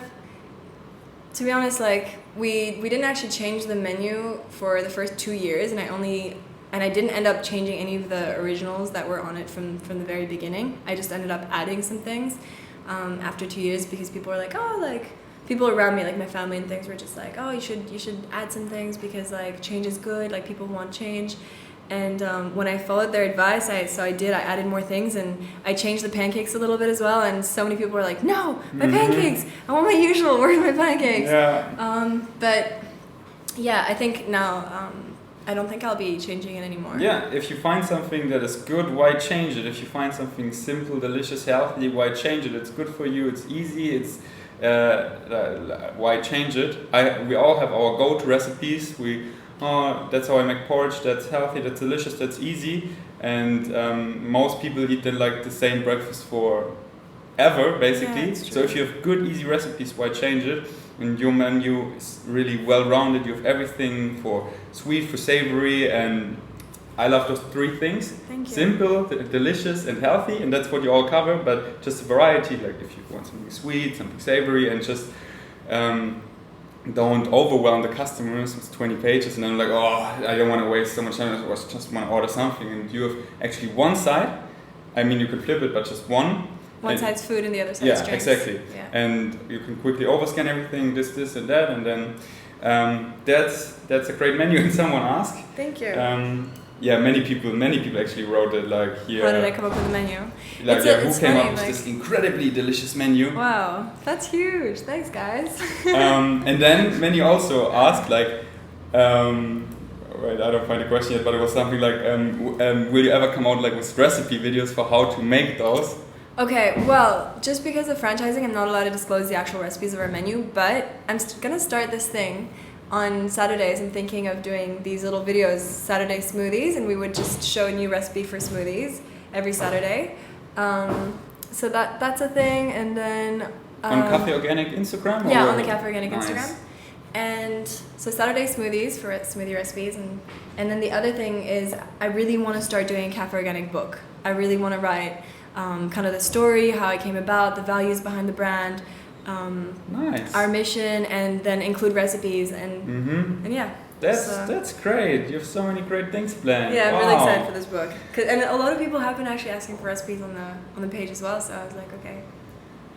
to be honest, like we didn't actually change the menu for the first 2 years, and I didn't end up changing any of the originals that were on it from the very beginning. I just ended up adding some things after 2 years because people were like, oh, like people around me, like my family and things, were just like, oh, you should add some things because like change is good, like people want change. And when I followed their advice, I added more things, and I changed the pancakes a little bit as well. And so many people were like, no, my pancakes, I want my usual, where's my pancakes? Yeah. But yeah, I think now, I don't think I'll be changing it anymore. Yeah, if you find something that is good, why change it? If you find something simple, delicious, healthy, why change it? It's good for you, it's easy, it's why change it? We all have our go-to recipes. That's how I make porridge, that's healthy, that's delicious, that's easy, and most people eat like the same breakfast for ever, basically. Yeah, so if you have good, easy recipes, why change it? And your menu is really well-rounded. You have everything for sweet, for savory, and I love those three things. Thank you. Simple, delicious, and healthy, and that's what you all cover, but just a variety, like if you want something sweet, something savory, and just don't overwhelm the customers with 20 pages and then like, oh, I don't want to waste so much time, I just want to order something. And you have actually one side, I mean you could flip it, but just one. One side's food and the other side's drinks. Exactly. Yeah. And you can quickly overscan everything, this and that, and then that's a great menu. And someone asked. Thank you. Many people actually wrote it like here. How did I come up with the menu? Like who came up with this incredibly delicious menu? Wow, that's huge. Thanks, guys. And then many also asked like, wait, I don't find the question yet, but it was something like, will you ever come out like with recipe videos for how to make those? Okay, well, just because of franchising, I'm not allowed to disclose the actual recipes of our menu, but I'm gonna start this thing. On Saturdays, I'm thinking of doing these little videos, Saturday smoothies, and we would just show a new recipe for smoothies every Saturday. So that's a thing, and then on Cafe Organic Instagram. Yeah, on the Cafe Organic nice. Instagram. And so Saturday smoothies for smoothie recipes, and then the other thing is I really want to start doing a Cafe Organic book. I really want to write kind of the story, how it came about, the values behind the brand. Nice. Our mission, and then include recipes and yeah. That's great. You have so many great things planned. Yeah, I'm really excited for this book. And a lot of people have been actually asking for recipes on the page as well. So I was like, okay.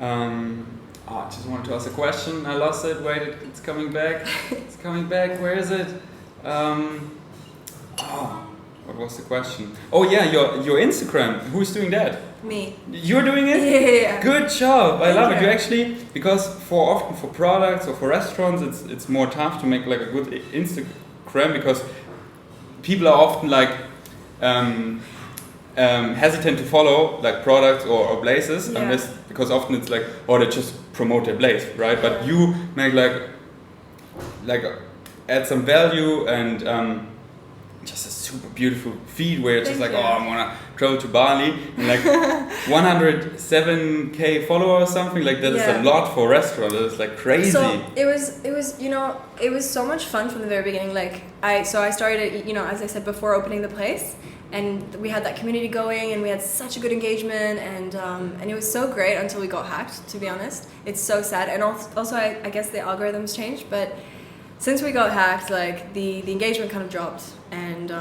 I just wanted to ask a question. I lost it. Wait, it's coming back. It's coming back. Where is it? What was the question? Oh yeah, your Instagram. Who's doing that? Me. You're doing it? Yeah. Good job. I love it. You actually, because often for products or for restaurants, it's more tough to make like a good Instagram because people are often like hesitant to follow like products or places unless, because often it's like, they just promote their place, right? But you make like add some value and just a super beautiful feed where it's just like, I want to travel to Bali, and like 107k followers or something like that is a lot for a restaurant. It's like crazy. So it was it was so much fun from the very beginning. Like I started, as I said before, opening the place, and we had that community going, and we had such a good engagement, and it was so great until we got hacked. To be honest, it's so sad, and also I guess the algorithms changed, but since we got hacked, like the engagement kind of dropped, and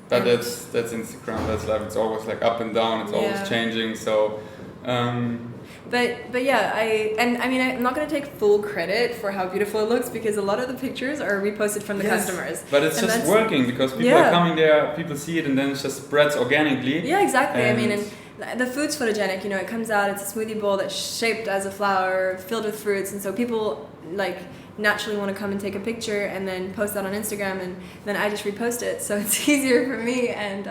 but that's Instagram. That's life. It's always like up and down. It's always changing. So, but yeah, I'm not gonna take full credit for how beautiful it looks because a lot of the pictures are reposted from the customers. But it's just working because people are coming there, people see it, and then it just spreads organically. Yeah, exactly. I mean, and the food's photogenic. You know, it comes out. It's a smoothie bowl that's shaped as a flower, filled with fruits, and so people like naturally want to come and take a picture and then post that on Instagram, and then I just repost it, so it's easier for me. And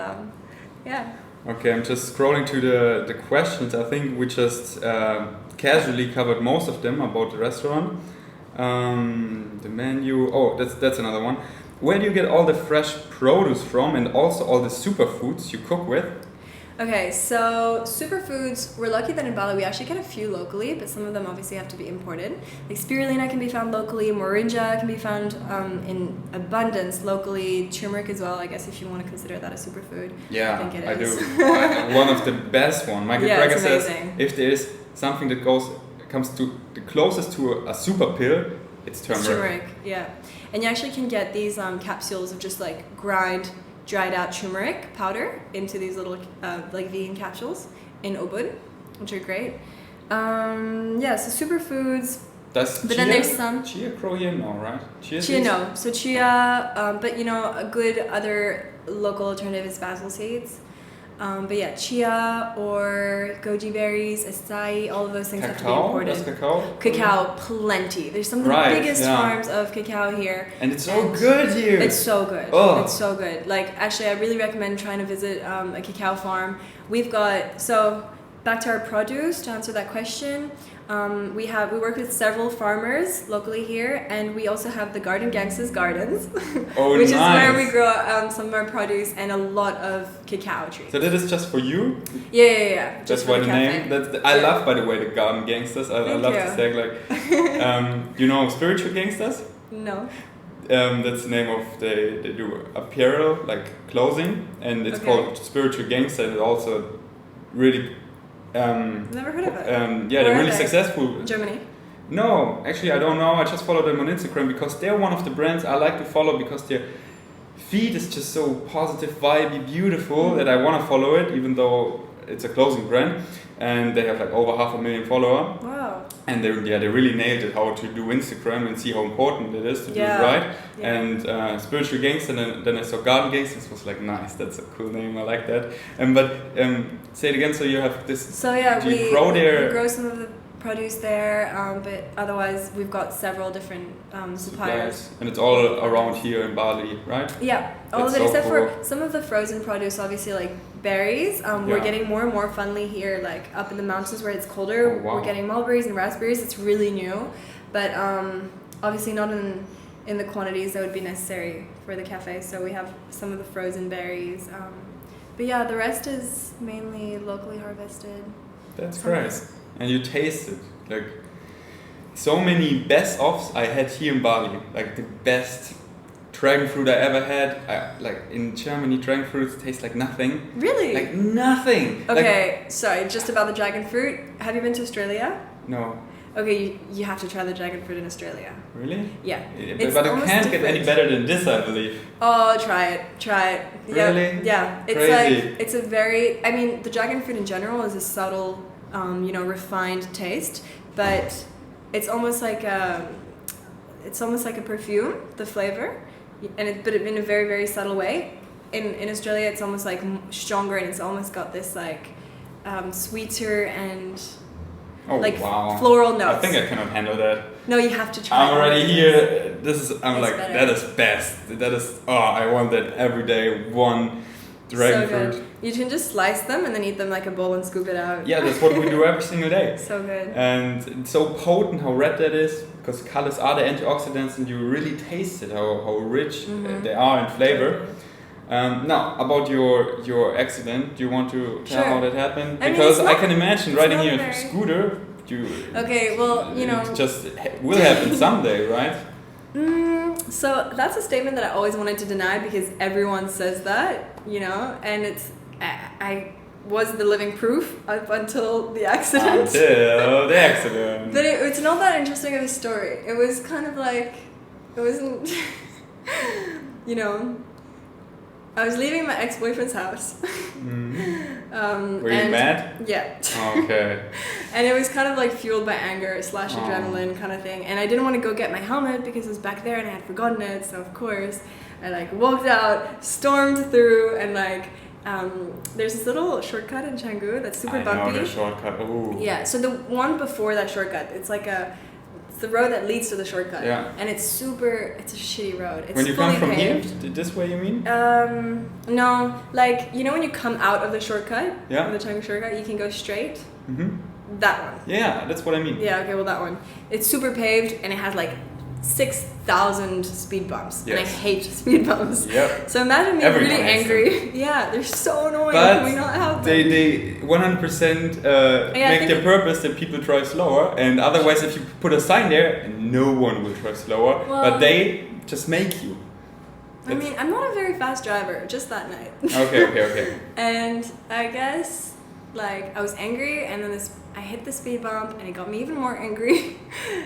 yeah. Okay, I'm just scrolling to the questions. I think we just casually covered most of them about the restaurant. The menu. Oh, that's another one. Where do you get all the fresh produce from, and also all the superfoods you cook with? Okay, so superfoods, we're lucky that in Bali we actually get a few locally, but some of them obviously have to be imported. Like spirulina can be found locally, moringa can be found in abundance locally, turmeric as well, I guess, if you want to consider that a superfood. Yeah, I think it I is. do. One of the best one. Michael Greger says if there is something that comes to the closest to a super pill, it's turmeric. It's turmeric, yeah. And you actually can get these capsules of just like dried out turmeric powder into these little like vegan capsules in Ubud, which are great. So superfoods. But then there's some chia grow here, no, right? Chia no. So chia, but you know, a good other local alternative is basil seeds. But yeah, chia or goji berries, acai, all of those things have to be imported. Cacao? Cacao, plenty. There's some of the biggest farms of cacao here. And it's so good here. It's so good. Oh. It's so good. Like, actually, I really recommend trying to visit a cacao farm. We've got, so back to our produce, to answer that question, we work with several farmers locally here, and we also have the Garden Gangsters Gardens, which is where we grow some of our produce and a lot of cacao trees. So that is just for you? Yeah. That's why the name. I love, by the way, the Garden Gangsters. I love to say, like, you know Spiritual Gangsters? No. That's the name of they do apparel, like clothing, and it's called Spiritual Gangster, and it also really never heard of it. They're really successful. Germany? No, actually I don't know. I just follow them on Instagram because they're one of the brands I like to follow because their feed is just so positive, vibey, beautiful that I want to follow it, even though it's a clothing brand, and they have like over 500,000 followers. Wow. And they really nailed it how to do Instagram and see how important it is to do it right. Yeah. And Spiritual Gangster, and then I saw Garden Gangsters, was like, nice, that's a cool name, I like that. But say it again, so you have this. So yeah, we there? We grow some of the produce there, but otherwise we've got several different suppliers. And it's all around here in Bali, right? Yeah, all of it, except for some of the frozen produce, obviously, like berries. We're getting more and more funly here, like up in the mountains where it's colder. Oh, wow. We're getting mulberries and raspberries. It's really new, but obviously not in the quantities that would be necessary for the cafe. So we have some of the frozen berries. But yeah, the rest is mainly locally harvested. That's great. And you taste it. Like, so many best-ofs I had here in Bali. Like, the best dragon fruit I ever had. Like, in Germany, dragon fruits taste like nothing. Really? Like, nothing. Okay, like, sorry, just about the dragon fruit. Have you been to Australia? No. Okay, you have to try the dragon fruit in Australia. Really? Yeah. But it can't get any better than this, I believe. Oh, try it. Really? Yeah. It's crazy. like, it's a very, I mean, the dragon fruit in general is a subtle, refined taste, but it's almost like a perfume, the flavor, but in a very, very subtle way. In Australia, it's almost like stronger, and it's almost got this like sweeter and floral notes. I think I cannot handle that. No, you have to try. I'm already here. Better. That is best. I want that every day. One dragon fruit. Good. You can just slice them and then eat them like a bowl and scoop it out. Yeah, that's what we do every single day. So good. And it's so potent how red that is, because colors are the antioxidants, and you really taste it, how rich they are in flavor. Now, about your accident, do you want to tell how that happened? Because I can imagine riding here on a scooter, it just will happen someday, right? So that's a statement that I always wanted to deny because everyone says that, and I was the living proof up until the accident. But it's not that interesting of a story. It was kind of like, it wasn't, I was leaving my ex-boyfriend's house. Were you mad? Yeah. Okay. And it was kind of like fueled by anger / adrenaline kind of thing. And I didn't want to go get my helmet because it was back there and I had forgotten it. So of course, I walked out, stormed through, and There's this little shortcut in Canggu that's super bumpy. I know the shortcut. Ooh. Yeah, so the one before that shortcut, it's the road that leads to the shortcut. Yeah. And it's a shitty road. It's when you fully come from paved. here, this way you mean? No, like, you know when you come out of the shortcut? Yeah. The Canggu shortcut, you can go straight? Mm-hmm. That one. Yeah, that's what I mean. Yeah, okay, well that one. It's super paved and it has like 6,000 speed bumps. Yes. And I hate speed bumps. Yep. So imagine me Everyone really hates angry. Yeah, they're so annoying. But Can we not have them? they 100% make their purpose that people drive slower, and otherwise if you put a sign there, no one will drive slower, Well, but they just make you. I mean, I'm not a very fast driver, just that night. Okay. And I guess, like, I was angry, and then I hit the speed bump, and it got me even more angry.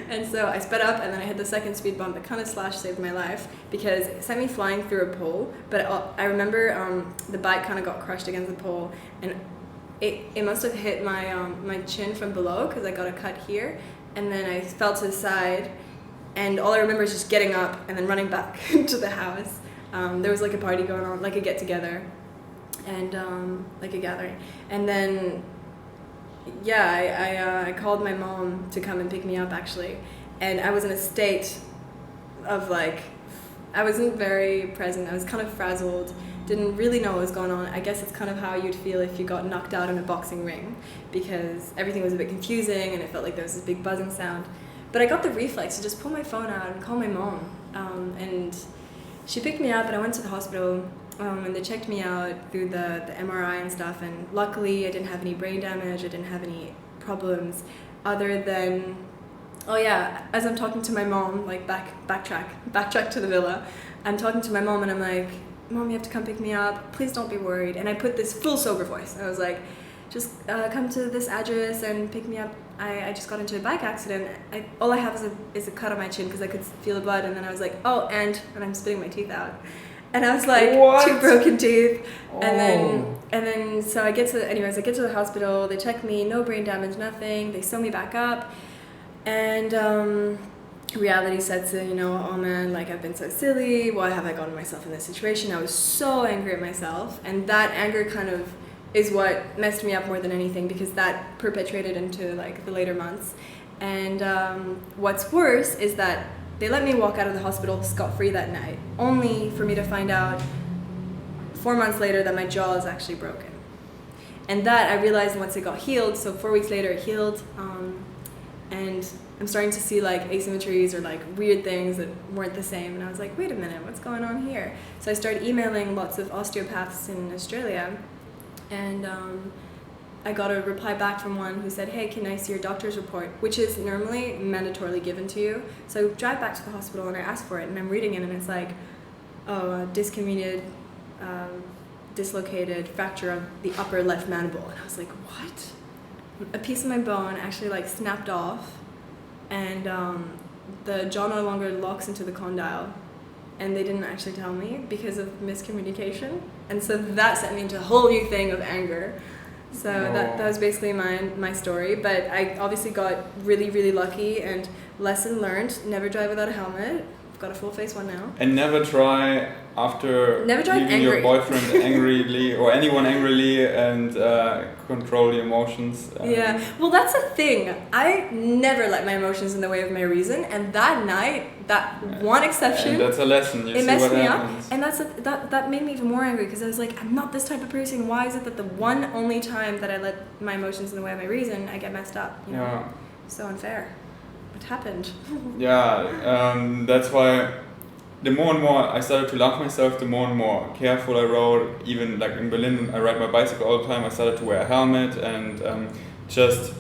And so I sped up, and then I hit the second speed bump that kind of saved my life, because it sent me flying through a pole. But I remember the bike kind of got crushed against the pole, and it must have hit my chin from below, because I got a cut here, and then I fell to the side, and all I remember is just getting up and then running back to the house. There was like a party going on, like a get-together, and like a gathering. And then, yeah, I called my mom to come and pick me up, actually. And I was in a state of, like, I wasn't very present. I was kind of frazzled, didn't really know what was going on. I guess it's kind of how you'd feel if you got knocked out in a boxing ring, because everything was a bit confusing and it felt like there was this big buzzing sound. But I got the reflex to just pull my phone out and call my mom. And she picked me up, and I went to the hospital, and they checked me out through the MRI and stuff, and luckily I didn't have any brain damage, I didn't have any problems other than, as I'm talking to my mom, like backtrack to the villa, I'm talking to my mom and I'm like, Mom, you have to come pick me up, please don't be worried. And I put this full sober voice, I was like, just come to this address and pick me up. I just got into a bike accident. All I have is a cut on my chin because I could feel the blood, and then I was like, and I'm spitting my teeth out. And I was like, what? 2 broken teeth. Oh. And then so I get to the hospital, they check me, no brain damage, nothing. They sew me back up. And reality sets in, oh man, like, I've been so silly. Why have I gotten myself in this situation? I was so angry at myself. And that anger kind of is what messed me up more than anything, because that perpetuated into, like, the later months. And what's worse is that they let me walk out of the hospital scot-free that night, only for me to find out 4 months later that my jaw is actually broken. And that I realized once it got healed, so 4 weeks later it healed, and I'm starting to see, like, asymmetries or, like, weird things that weren't the same. And I was like, wait a minute, what's going on here? So I started emailing lots of osteopaths in Australia, and I got a reply back from one who said, hey, can I see your doctor's report, which is normally mandatorily given to you. So I drive back to the hospital and I ask for it, and I'm reading it, and it's like, discontinued, dislocated fracture of the upper left mandible. And I was like, what? A piece of my bone actually, like, snapped off, and the jaw no longer locks into the condyle. And they didn't actually tell me because of miscommunication. And so that sent me into a whole new thing of anger. So that was basically my story. But I obviously got really, really lucky, and lesson learned, never drive without a helmet. I've got a full face one now. And never try after leaving your boyfriend angrily, or anyone angrily, and control the emotions. Yeah, well, that's the thing. I never let my emotions in the way of my reason, and that night, that one exception, and that's a lesson. It messed me up, and that made me even more angry, because I was like, I'm not this type of person. Why is it that the one only time that I let my emotions in the way of my reason, I get messed up? You know? Yeah. So unfair. What happened? Yeah, that's why the more and more I started to love myself, the more and more careful I rode. Even, like, in Berlin, I ride my bicycle all the time. I started to wear a helmet, and just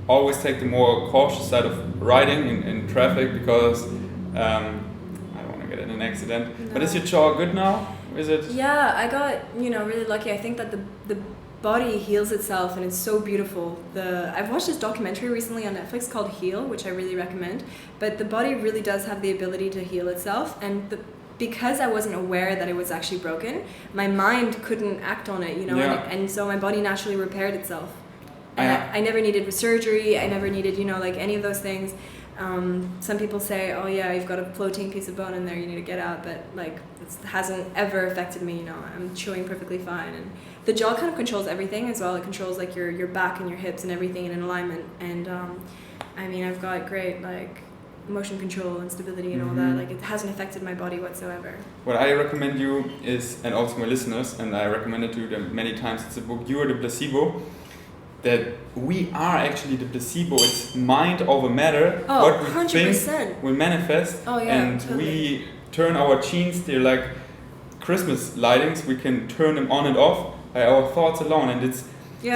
always take the more cautious side of riding in traffic, because I don't want to get in an accident. No. But is your jaw good now? Is it? Yeah, I got, really lucky. I think that the body heals itself, and it's so beautiful. I've watched this documentary recently on Netflix called Heal, which I really recommend. But the body really does have the ability to heal itself, and because I wasn't aware that it was actually broken, my mind couldn't act on it, Yeah. and so my body naturally repaired itself. And I never needed surgery. I never needed, like, any of those things. Some people say, oh yeah, you've got a floating piece of bone in there, you need to get out, but like it hasn't ever affected me, you know. I'm chewing perfectly fine, and the jaw kind of controls everything as well. It controls like your back and your hips and everything in alignment, and I mean, I've got great like motion control and stability and all that. Like it hasn't affected my body whatsoever. What I recommend you is, and also my listeners, and I recommend it to them many times, it's a book, You Are the Placebo, that we are actually the placebo. It's mind over matter. Oh, what we 100%. think will manifest. Oh, yeah, and totally. we turn our genes, they're like Christmas lightings, we can turn them on and off by our thoughts alone, and it's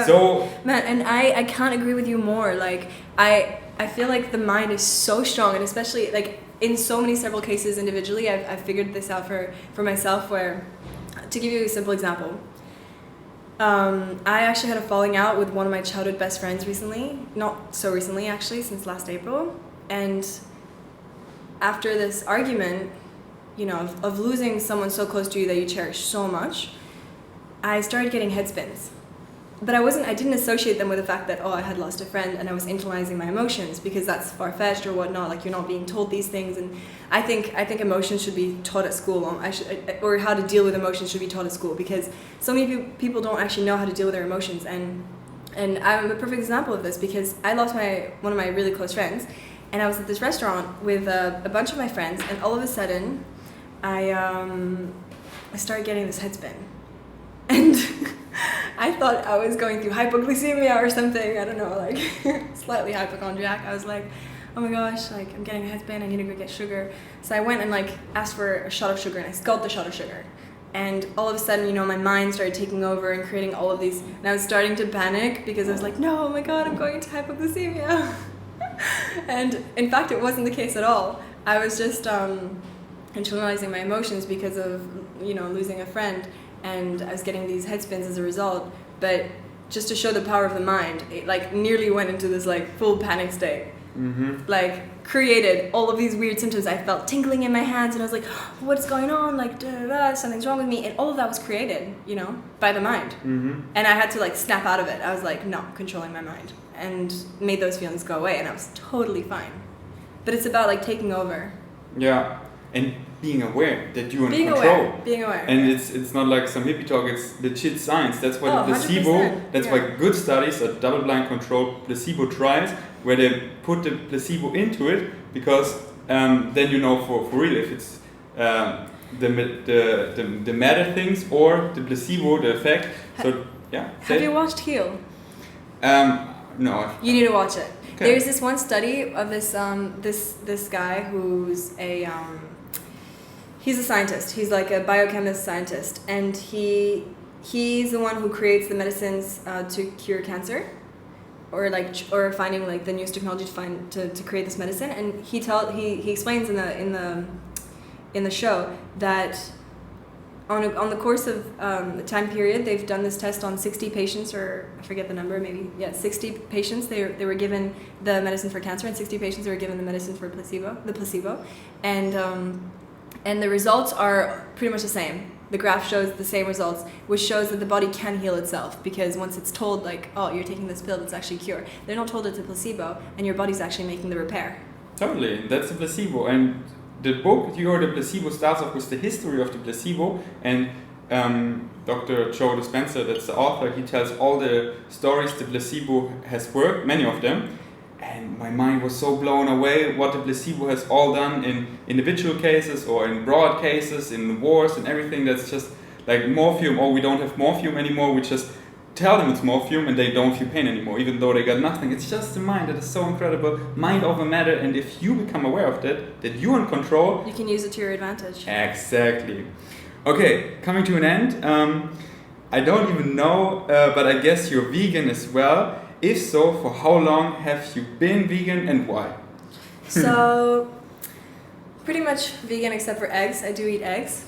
so... Man, and I can't agree with you more. Like, I feel like the mind is so strong, and especially like in so many several cases individually, I've figured this out for myself, where, to give you a simple example, I actually had a falling out with one of my childhood best friends recently. Not so recently, actually, since last April. And after this argument, you know, of losing someone so close to you that you cherish so much, I started getting head spins. But I didn't associate them with the fact that, oh, I had lost a friend and I was internalizing my emotions, because that's far-fetched or whatnot. Like, you're not being told these things. And I think emotions should be taught at school. Or how to deal with emotions should be taught at school, because so many people don't actually know how to deal with their emotions. And I'm a perfect example of this, because I lost one of my really close friends, and I was at this restaurant with a bunch of my friends, and all of a sudden, I started getting this head spin. And I thought I was going through hypoglycemia or something. I don't know, like slightly hypochondriac. I was like, oh my gosh, like I'm getting a head spin. I need to go get sugar. So I went and like asked for a shot of sugar, and I gulped the shot of sugar. And all of a sudden, you know, my mind started taking over and creating all of these. And I was starting to panic, because I was like, no, oh my God, I'm going into hypoglycemia. And in fact, it wasn't the case at all. I was just internalizing my emotions because of, you know, losing a friend. And I was getting these head spins as a result. But just to show the power of the mind, it like nearly went into this like full panic state. Like created all of these weird symptoms. I felt tingling in my hands, and I was like, what's going on? Like, something's wrong with me. And all of that was created, you know, by the mind. And I had to like snap out of it. I was like, no, controlling my mind, and made those feelings go away, and I was totally fine. But it's about like taking over. Yeah, and being aware that you're in control. Being aware. And it's not like some hippie talk, it's legit science. That's why the placebo, 100%. that's why good studies are double-blind controlled placebo trials, where they put the placebo into it, because then you know for real if it's the matter things or the placebo, the effect. So yeah. Have you watched Heal? No. You need to watch it. Okay. There's this one study of this guy who's he's a scientist. He's like a biochemist scientist, and he's the one who creates the medicines to cure cancer, or finding like the newest technology to create this medicine. And he explains in the show that on the course of the time period, they've done this test on 60 patients, or I forget the number, 60 patients. They were given the medicine for cancer, and 60 patients they were given the medicine for the placebo, and the results are pretty much the same. The graph shows the same results, which shows that the body can heal itself, because once it's told like, oh, you're taking this pill, it's actually a cure. They're not told it's a placebo, and your body's actually making the repair. Totally, that's a placebo. And the book, You Are the Placebo, starts off with the history of the placebo, and Dr. Joe Dispenza, that's the author, he tells all the stories the placebo has worked, many of them. And my mind was so blown away what the placebo has all done in individual cases or in broad cases, in wars and everything. That's just like morphium. Oh, we don't have morphium anymore. We just tell them it's morphium and they don't feel pain anymore, even though they got nothing. It's just the mind that is so incredible. Mind over matter. And if you become aware of that you're in control, you can use it to your advantage. Exactly. Okay, coming to an end. I don't even know, but I guess you're vegan as well. If so, for how long have you been vegan and why? So, pretty much vegan except for eggs. I do eat eggs.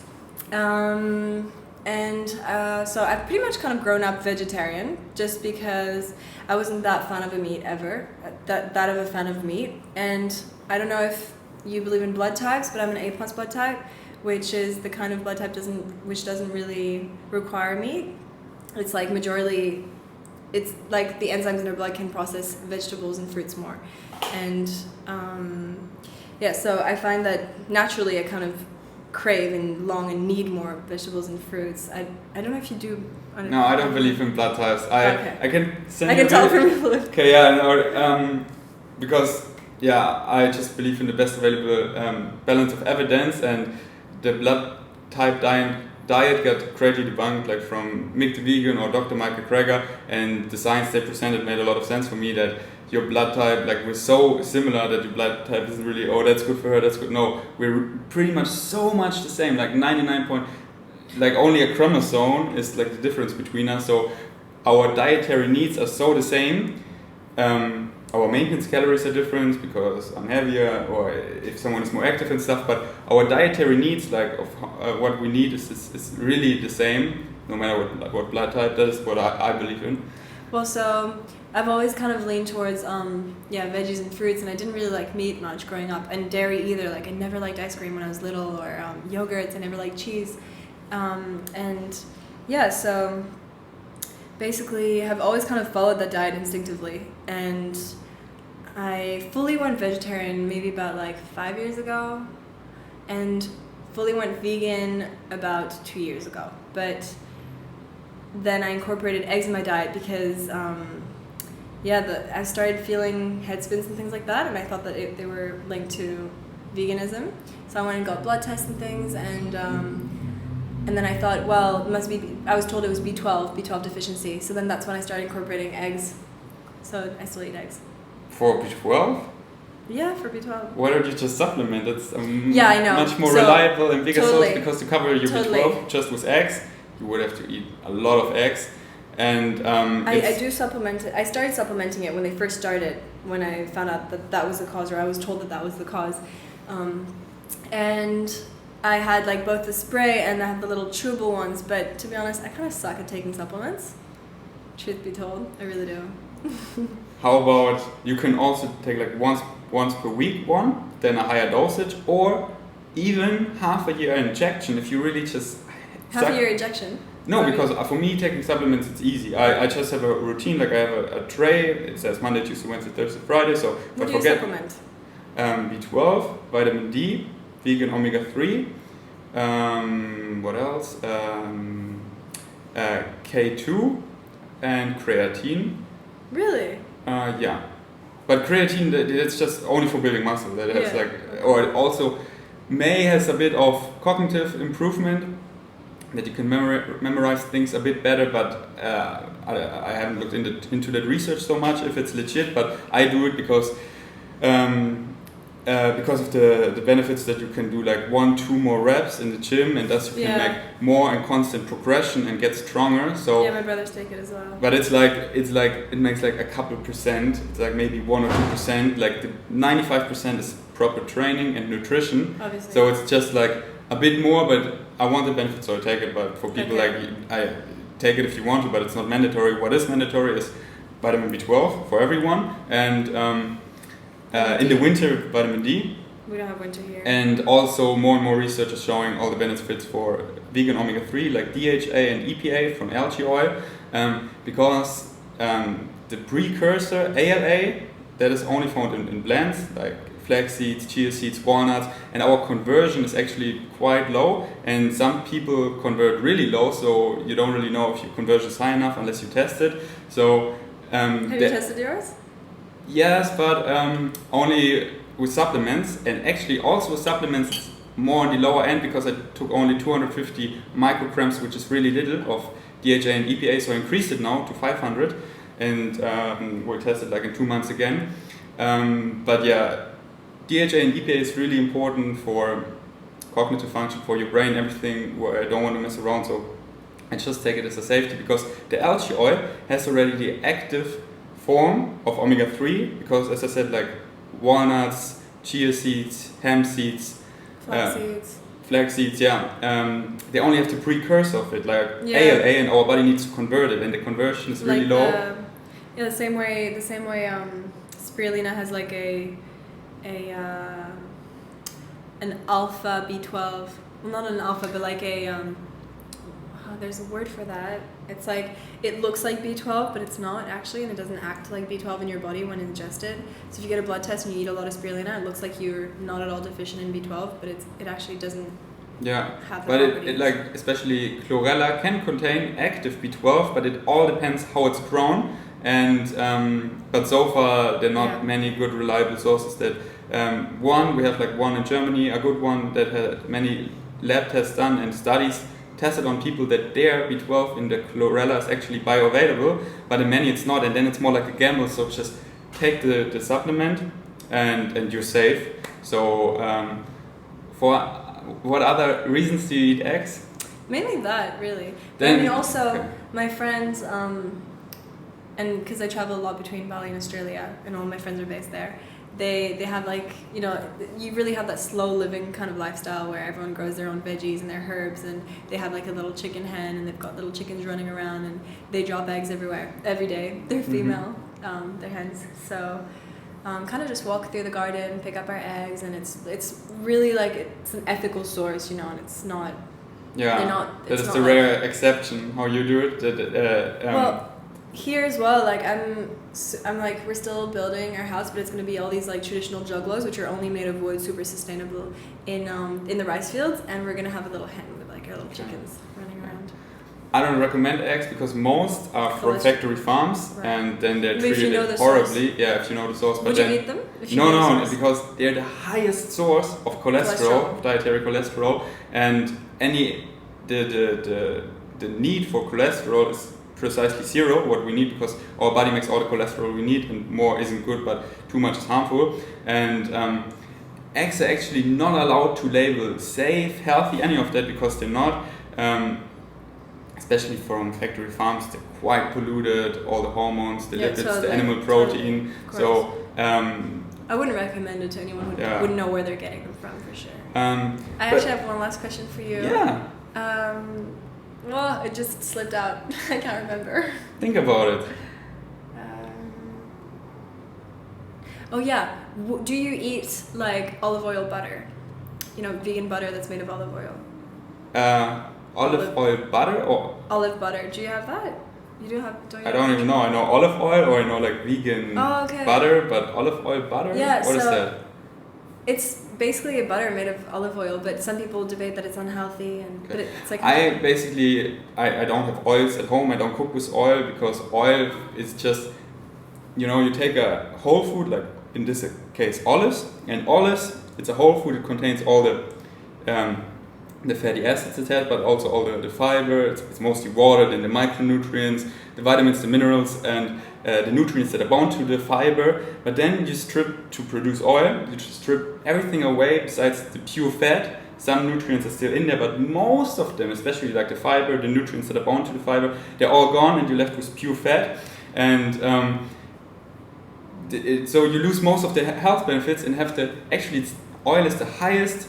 So I've pretty much kind of grown up vegetarian, just because I wasn't that fan of a meat ever, that of a fan of meat. And I don't know if you believe in blood types, but I'm an A+ blood type, which is the kind of blood type which doesn't really require meat. It's like majority it's like the enzymes in our blood can process vegetables and fruits more. And so I find that naturally I kind of crave and long and need more vegetables and fruits. I don't know if you do. No, I don't believe in blood types. I can send I can tell from your blood. Okay, yeah, no, because I just believe in the best available balance of evidence, and the blood type diet got greatly debunked, like from Mick the Vegan or Dr. Michael Greger, and the science they presented made a lot of sense for me, that your blood type, like, we're so similar that your blood type isn't really, oh, that's good for her, that's good. No, we're pretty much so much the same, like 99 point, like only a chromosome is like the difference between us. So our dietary needs are so the same. Our maintenance calories are different because I'm heavier, or if someone is more active and stuff, but our dietary needs, like of what we need, is really the same, no matter what blood type. That is what I believe in. Well, so I've always kind of leaned towards veggies and fruits, and I didn't really like meat much growing up, and dairy either. Like, I never liked ice cream when I was little, or yogurts. I never liked cheese, so basically have always kind of followed that diet instinctively, and I fully went vegetarian maybe about like 5 years ago, and fully went vegan about 2 years ago. But then I incorporated eggs in my diet because I started feeling head spins and things like that, and I thought that they were linked to veganism. So I went and got blood tests and things, and then I thought, well, it must be, I was told it was B12 deficiency. So then that's when I started incorporating eggs. So I still eat eggs. For B12? Yeah, for B12. Why don't you just supplement? It's I know. much more reliable and bigger source, because to cover your Totally. B12 just with eggs, you would have to eat a lot of eggs. And I do supplement it. I started supplementing it when they first started, when I found out that was the cause, or I was told that was the cause. And I had like both the spray and I had the little chewable ones, but to be honest, I kind of suck at taking supplements. Truth be told, I really do. How about you can also take like once per week one, then a higher dosage, or even half a year injection if you really just... Half a year injection? No, because for me taking supplements it's easy. I just have a routine, like I have a tray, it says Monday, Tuesday, Wednesday, Thursday, Friday, so if what I do forget... you supplement? B12, vitamin D, vegan omega-3, what else? K2 and creatine. Really? Yeah. But creatine, it's just only for building muscle. That has or it also has a bit of cognitive improvement, that you can memorize things a bit better, but I haven't looked into that research so much if it's legit, but I do it because of the benefits that you can do like 1-2 more reps in the gym, and thus you can make more and constant progression and get stronger. So my brothers take it as well. But it's like it makes like a couple percent. It's like maybe 1 or 2%. Like the 95% is proper training and nutrition. Obviously. So it's just like a bit more, but I want the benefits, so I take it. But for people I take it if you want to, but it's not mandatory. What is mandatory is vitamin B12 for everyone, and in the winter, vitamin D. We don't have winter here. And also more and more research is showing all the benefits for vegan omega-3, like DHA and EPA from algae oil, because the precursor, ALA, that is only found in blends, like flax seeds, chia seeds, walnuts, and our conversion is actually quite low, and some people convert really low, so you don't really know if your conversion is high enough unless you test it. So have you tested yours? Yes, but only with supplements, and actually also with supplements it's more on the lower end, because I took only 250 micrograms, which is really little, of DHA and EPA, so I increased it now to 500, and we'll test it like in 2 months again. But yeah, DHA and EPA is really important for cognitive function, for your brain, everything, where I don't want to mess around, so I just take it as a safety, because the algae oil has already the active form of omega-3, because as I said, like walnuts, chia seeds, hemp seeds, flax seeds, they only have the precursor of it, like ALA, and our body needs to convert it, and the conversion is really low. The same way spirulina has like an alpha B12, well, not an alpha, but like a there's a word for that. It's like, it looks like B12, but it's not actually, and it doesn't act like B12 in your body when ingested. So if you get a blood test and you eat a lot of spirulina, it looks like you're not at all deficient in B12, but it actually doesn't have that property. It like, especially chlorella can contain active B12, but it all depends how it's grown. And but so far there are not many good reliable sources that we have like one in Germany, a good one that had many lab tests done and studies tested on people that their B12 in the chlorella is actually bioavailable, but in many it's not, and then it's more like a gamble. So just take the supplement and you're safe. So for what other reasons do you eat eggs? Mainly that, really. But I mean, also my friends, and because I travel a lot between Bali and Australia, and all my friends are based there. They have like, you really have that slow living kind of lifestyle where everyone grows their own veggies and their herbs, and they have like a little chicken hen, and they've got little chickens running around, and they drop eggs everywhere, every day. They're female, they're hens. So kind of just walk through the garden, pick up our eggs, and it's really like, it's an ethical source, and it's not... Yeah, that is the rare exception how you do it. Well, here as well, like I'm like, we're still building our house, but it's going to be all these like traditional juggalos, which are only made of wood, super sustainable, in the rice fields, and we're going to have a little hen with like our little chickens running around. I don't recommend eggs because most are from factory farms, and then they're treated horribly. Source. Yeah, if you know the source. But would you eat them? No, because they're the highest source of cholesterol, of dietary cholesterol, and the need for cholesterol is precisely zero, what we need, because our body makes all the cholesterol we need, and more isn't good, but too much is harmful. And eggs are actually not allowed to label safe, healthy, any of that, because they're not. Especially from factory farms, they're quite polluted, all the hormones, the lipids, the animal protein. So I wouldn't recommend it to anyone who wouldn't know where they're getting them from, for sure. I actually have one last question for you. Yeah. Well, it just slipped out. I can't remember. Think about it. Oh yeah, do you eat like olive oil butter? Vegan butter that's made of olive oil. Olive oil butter or? Olive butter. Do you have that? You do have. I don't even know. I know olive oil, or I know like vegan butter, but olive oil butter. Yeah. What is that? It's basically a butter made of olive oil, but some people debate that it's unhealthy, but it's like... I don't have oils at home. I don't cook with oil, because oil is just, you take a whole food, like in this case olives, and olives, it's a whole food. It contains all the fatty acids it has, but also all the fiber. It's mostly water, then the micronutrients, the vitamins, the minerals, and the nutrients that are bound to the fiber. But then you strip to produce oil, you just strip everything away besides the pure fat. Some nutrients are still in there, but most of them, especially like the fiber, the nutrients that are bound to the fiber, they're all gone, and you're left with pure fat. And so you lose most of the health benefits, and oil is the highest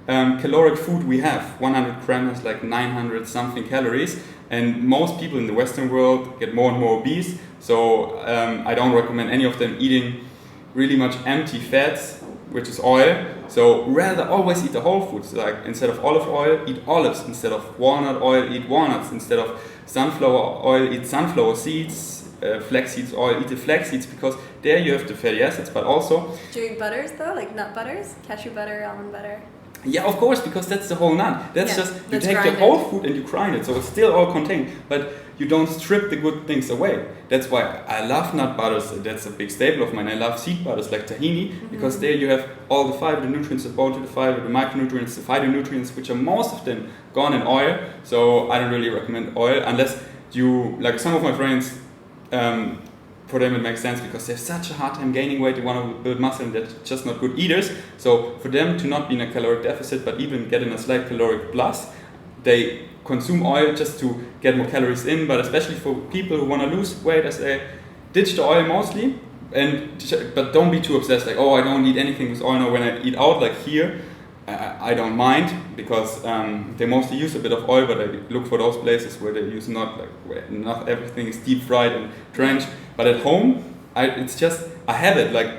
caloric food we have. 100 grams is like 900 something calories, and most people in the Western world get more and more obese. So I don't recommend any of them eating really much empty fats, which is oil. So rather always eat the whole foods. Like instead of olive oil, eat olives. Instead of walnut oil, eat walnuts. Instead of sunflower oil, eat sunflower seeds. Flax seeds oil, eat the flax seeds, because there you have the fatty acids. But also, do you eat butters though, like nut butters, cashew butter, almond butter? Yeah, of course, because that's the whole nut. You take the whole food and you grind it, so it's still all contained, but you don't strip the good things away. That's why I love nut butters. That's a big staple of mine. I love seed butters like tahini, because there you have all the fiber, the nutrients that bound to the fiber, the micronutrients, the phytonutrients, which are most of them gone in oil. So I don't really recommend oil unless you, like some of my friends, for them it makes sense because they have such a hard time gaining weight, they want to build muscle, and they're just not good eaters. So for them to not be in a caloric deficit but even get in a slight caloric plus, they consume oil just to get more calories in. But especially for people who want to lose weight, I say ditch the oil mostly, but don't be too obsessed, like, oh, I don't need anything with oil now when I eat out, like here. I don't mind, because they mostly use a bit of oil, but I look for those places where they use where not everything is deep fried and drenched. But at home, it's just a habit, like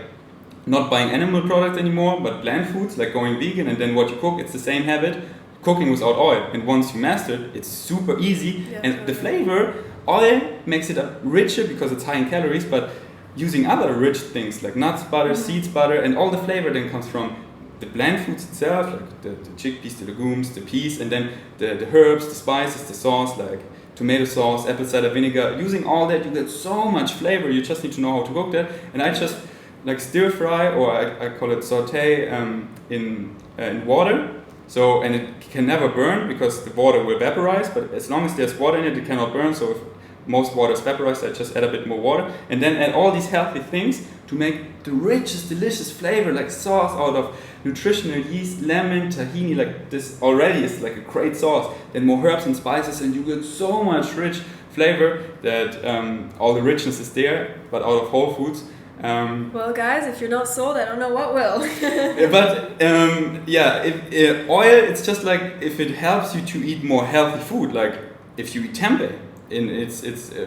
not buying animal products anymore, but plant foods, like going vegan, and then what you cook, it's the same habit. cooking without oil. And once you master it, it's super easy. Yeah, And the flavor, oil makes it richer because it's high in calories, but using other rich things like nuts, butter, seeds, butter, and all the flavor then comes from the bland foods itself, like the chickpeas, the legumes, the peas, and then the herbs, the spices, the sauce, like tomato sauce, apple cider vinegar. Using all that, you get so much flavor. You just need to know how to cook that. And I just like stir fry, or I call it saute in water. So, and it can never burn because the water will vaporize. But as long as there's water in it, it cannot burn. So if most water is vaporized, I just add a bit more water, and then add all these healthy things to make the richest, delicious flavor, like sauce out of nutritional yeast, lemon, tahini. Like this already is like a great sauce. Then more herbs and spices, and you get so much rich flavor that all the richness is there, but out of whole foods. Well, guys, if you're not sold, I don't know what will. But if oil, it's just like if it helps you to eat more healthy food, like if you eat tempeh. It's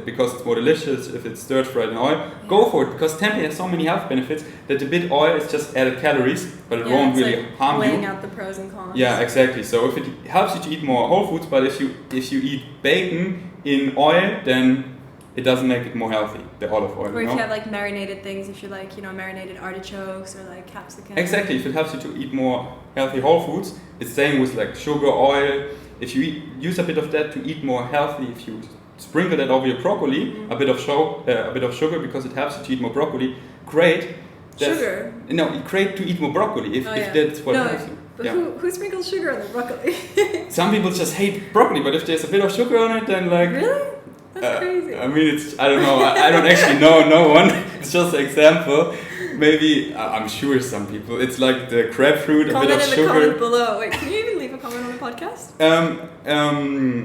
because it's more delicious if it's stir fried in oil. Go for it, because tempeh has so many health benefits that the bit oil is just added calories, but it won't really like harm weighing you. out the pros and cons. Yeah, exactly. So if it helps you to eat more whole foods, but if you eat bacon in oil, then it doesn't make it more healthy. The olive oil. Or if you have like marinated things, if you like marinated artichokes or like capsicum. Exactly. If it helps you to eat more healthy whole foods, it's same with like sugar, oil. If you use a bit of that to eat more healthy, if you sprinkle that over your broccoli, a bit of sugar because it helps you to eat more broccoli. Great. Sugar? No, great to eat more broccoli if that's what helps you. But who sprinkles sugar on the broccoli? Some people just hate broccoli, but if there's a bit of sugar on it, then like... Really? That's crazy. I mean, I don't know. I don't actually know no one. It's just an example. Maybe, I'm sure some people. It's like the crab fruit, a bit of sugar. Comment in the comment below. Wait, can you even leave a comment on the podcast?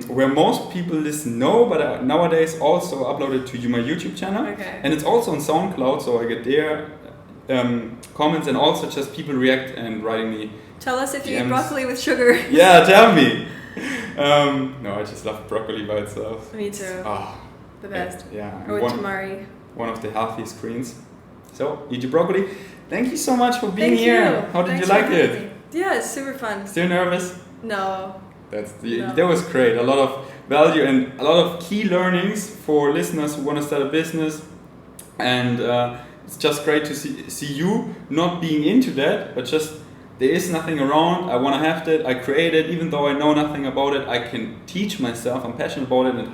Where most people listen, no, but nowadays also uploaded to my YouTube channel. Okay. And it's also on SoundCloud, so I get there comments, and also just people react and writing me. Tell us if DMs. you eat broccoli with sugar. Yeah, tell me. No, I just love broccoli by itself. Me too. The best. Yeah. Or with tamari. One of the healthiest greens. So, eat your broccoli. Thank you so much for being here. How did you like it? Yeah, it's super fun. Still nervous? No. That was great. A lot of value and a lot of key learnings for listeners who want to start a business. And it's just great to see you not being into that, but just there is nothing around. I want to have that. I create it, even though I know nothing about it. I can teach myself. I'm passionate about it, and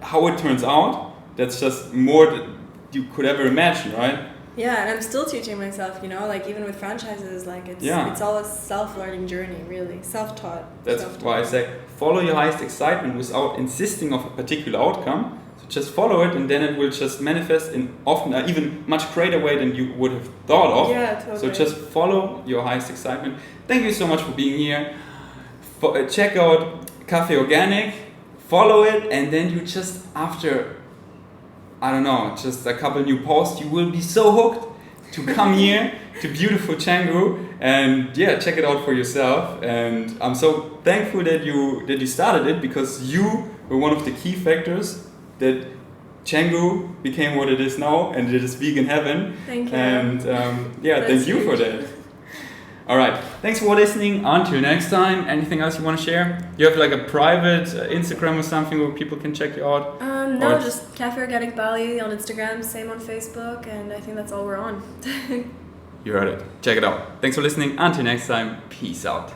how it turns out. That's just more than you could ever imagine, right? Yeah, and I'm still teaching myself, like even with franchises, like it's all a self-learning journey, really, self-taught. That's why I say follow your highest excitement without insisting of a particular outcome. So just follow it, and then it will just manifest in often even much greater way than you would have thought of. Yeah, totally. So just follow your highest excitement. Thank you so much for being here. Check out Cafe Organic, follow it, and then you just after, I don't know, just a couple new posts, you will be so hooked to come here to beautiful Canggu, and check it out for yourself. And I'm so thankful that you started it, because you were one of the key factors that Canggu became what it is now, and it is vegan heaven. Thank you. And thank you for that. All right, thanks for listening. Until next time. Anything else you want to share? You have like a private Instagram or something where people can check you out? No, just Cafe Organic Bali on Instagram, same on Facebook, and I think that's all we're on. You heard it. Check it out. Thanks for listening. Until next time. Peace out.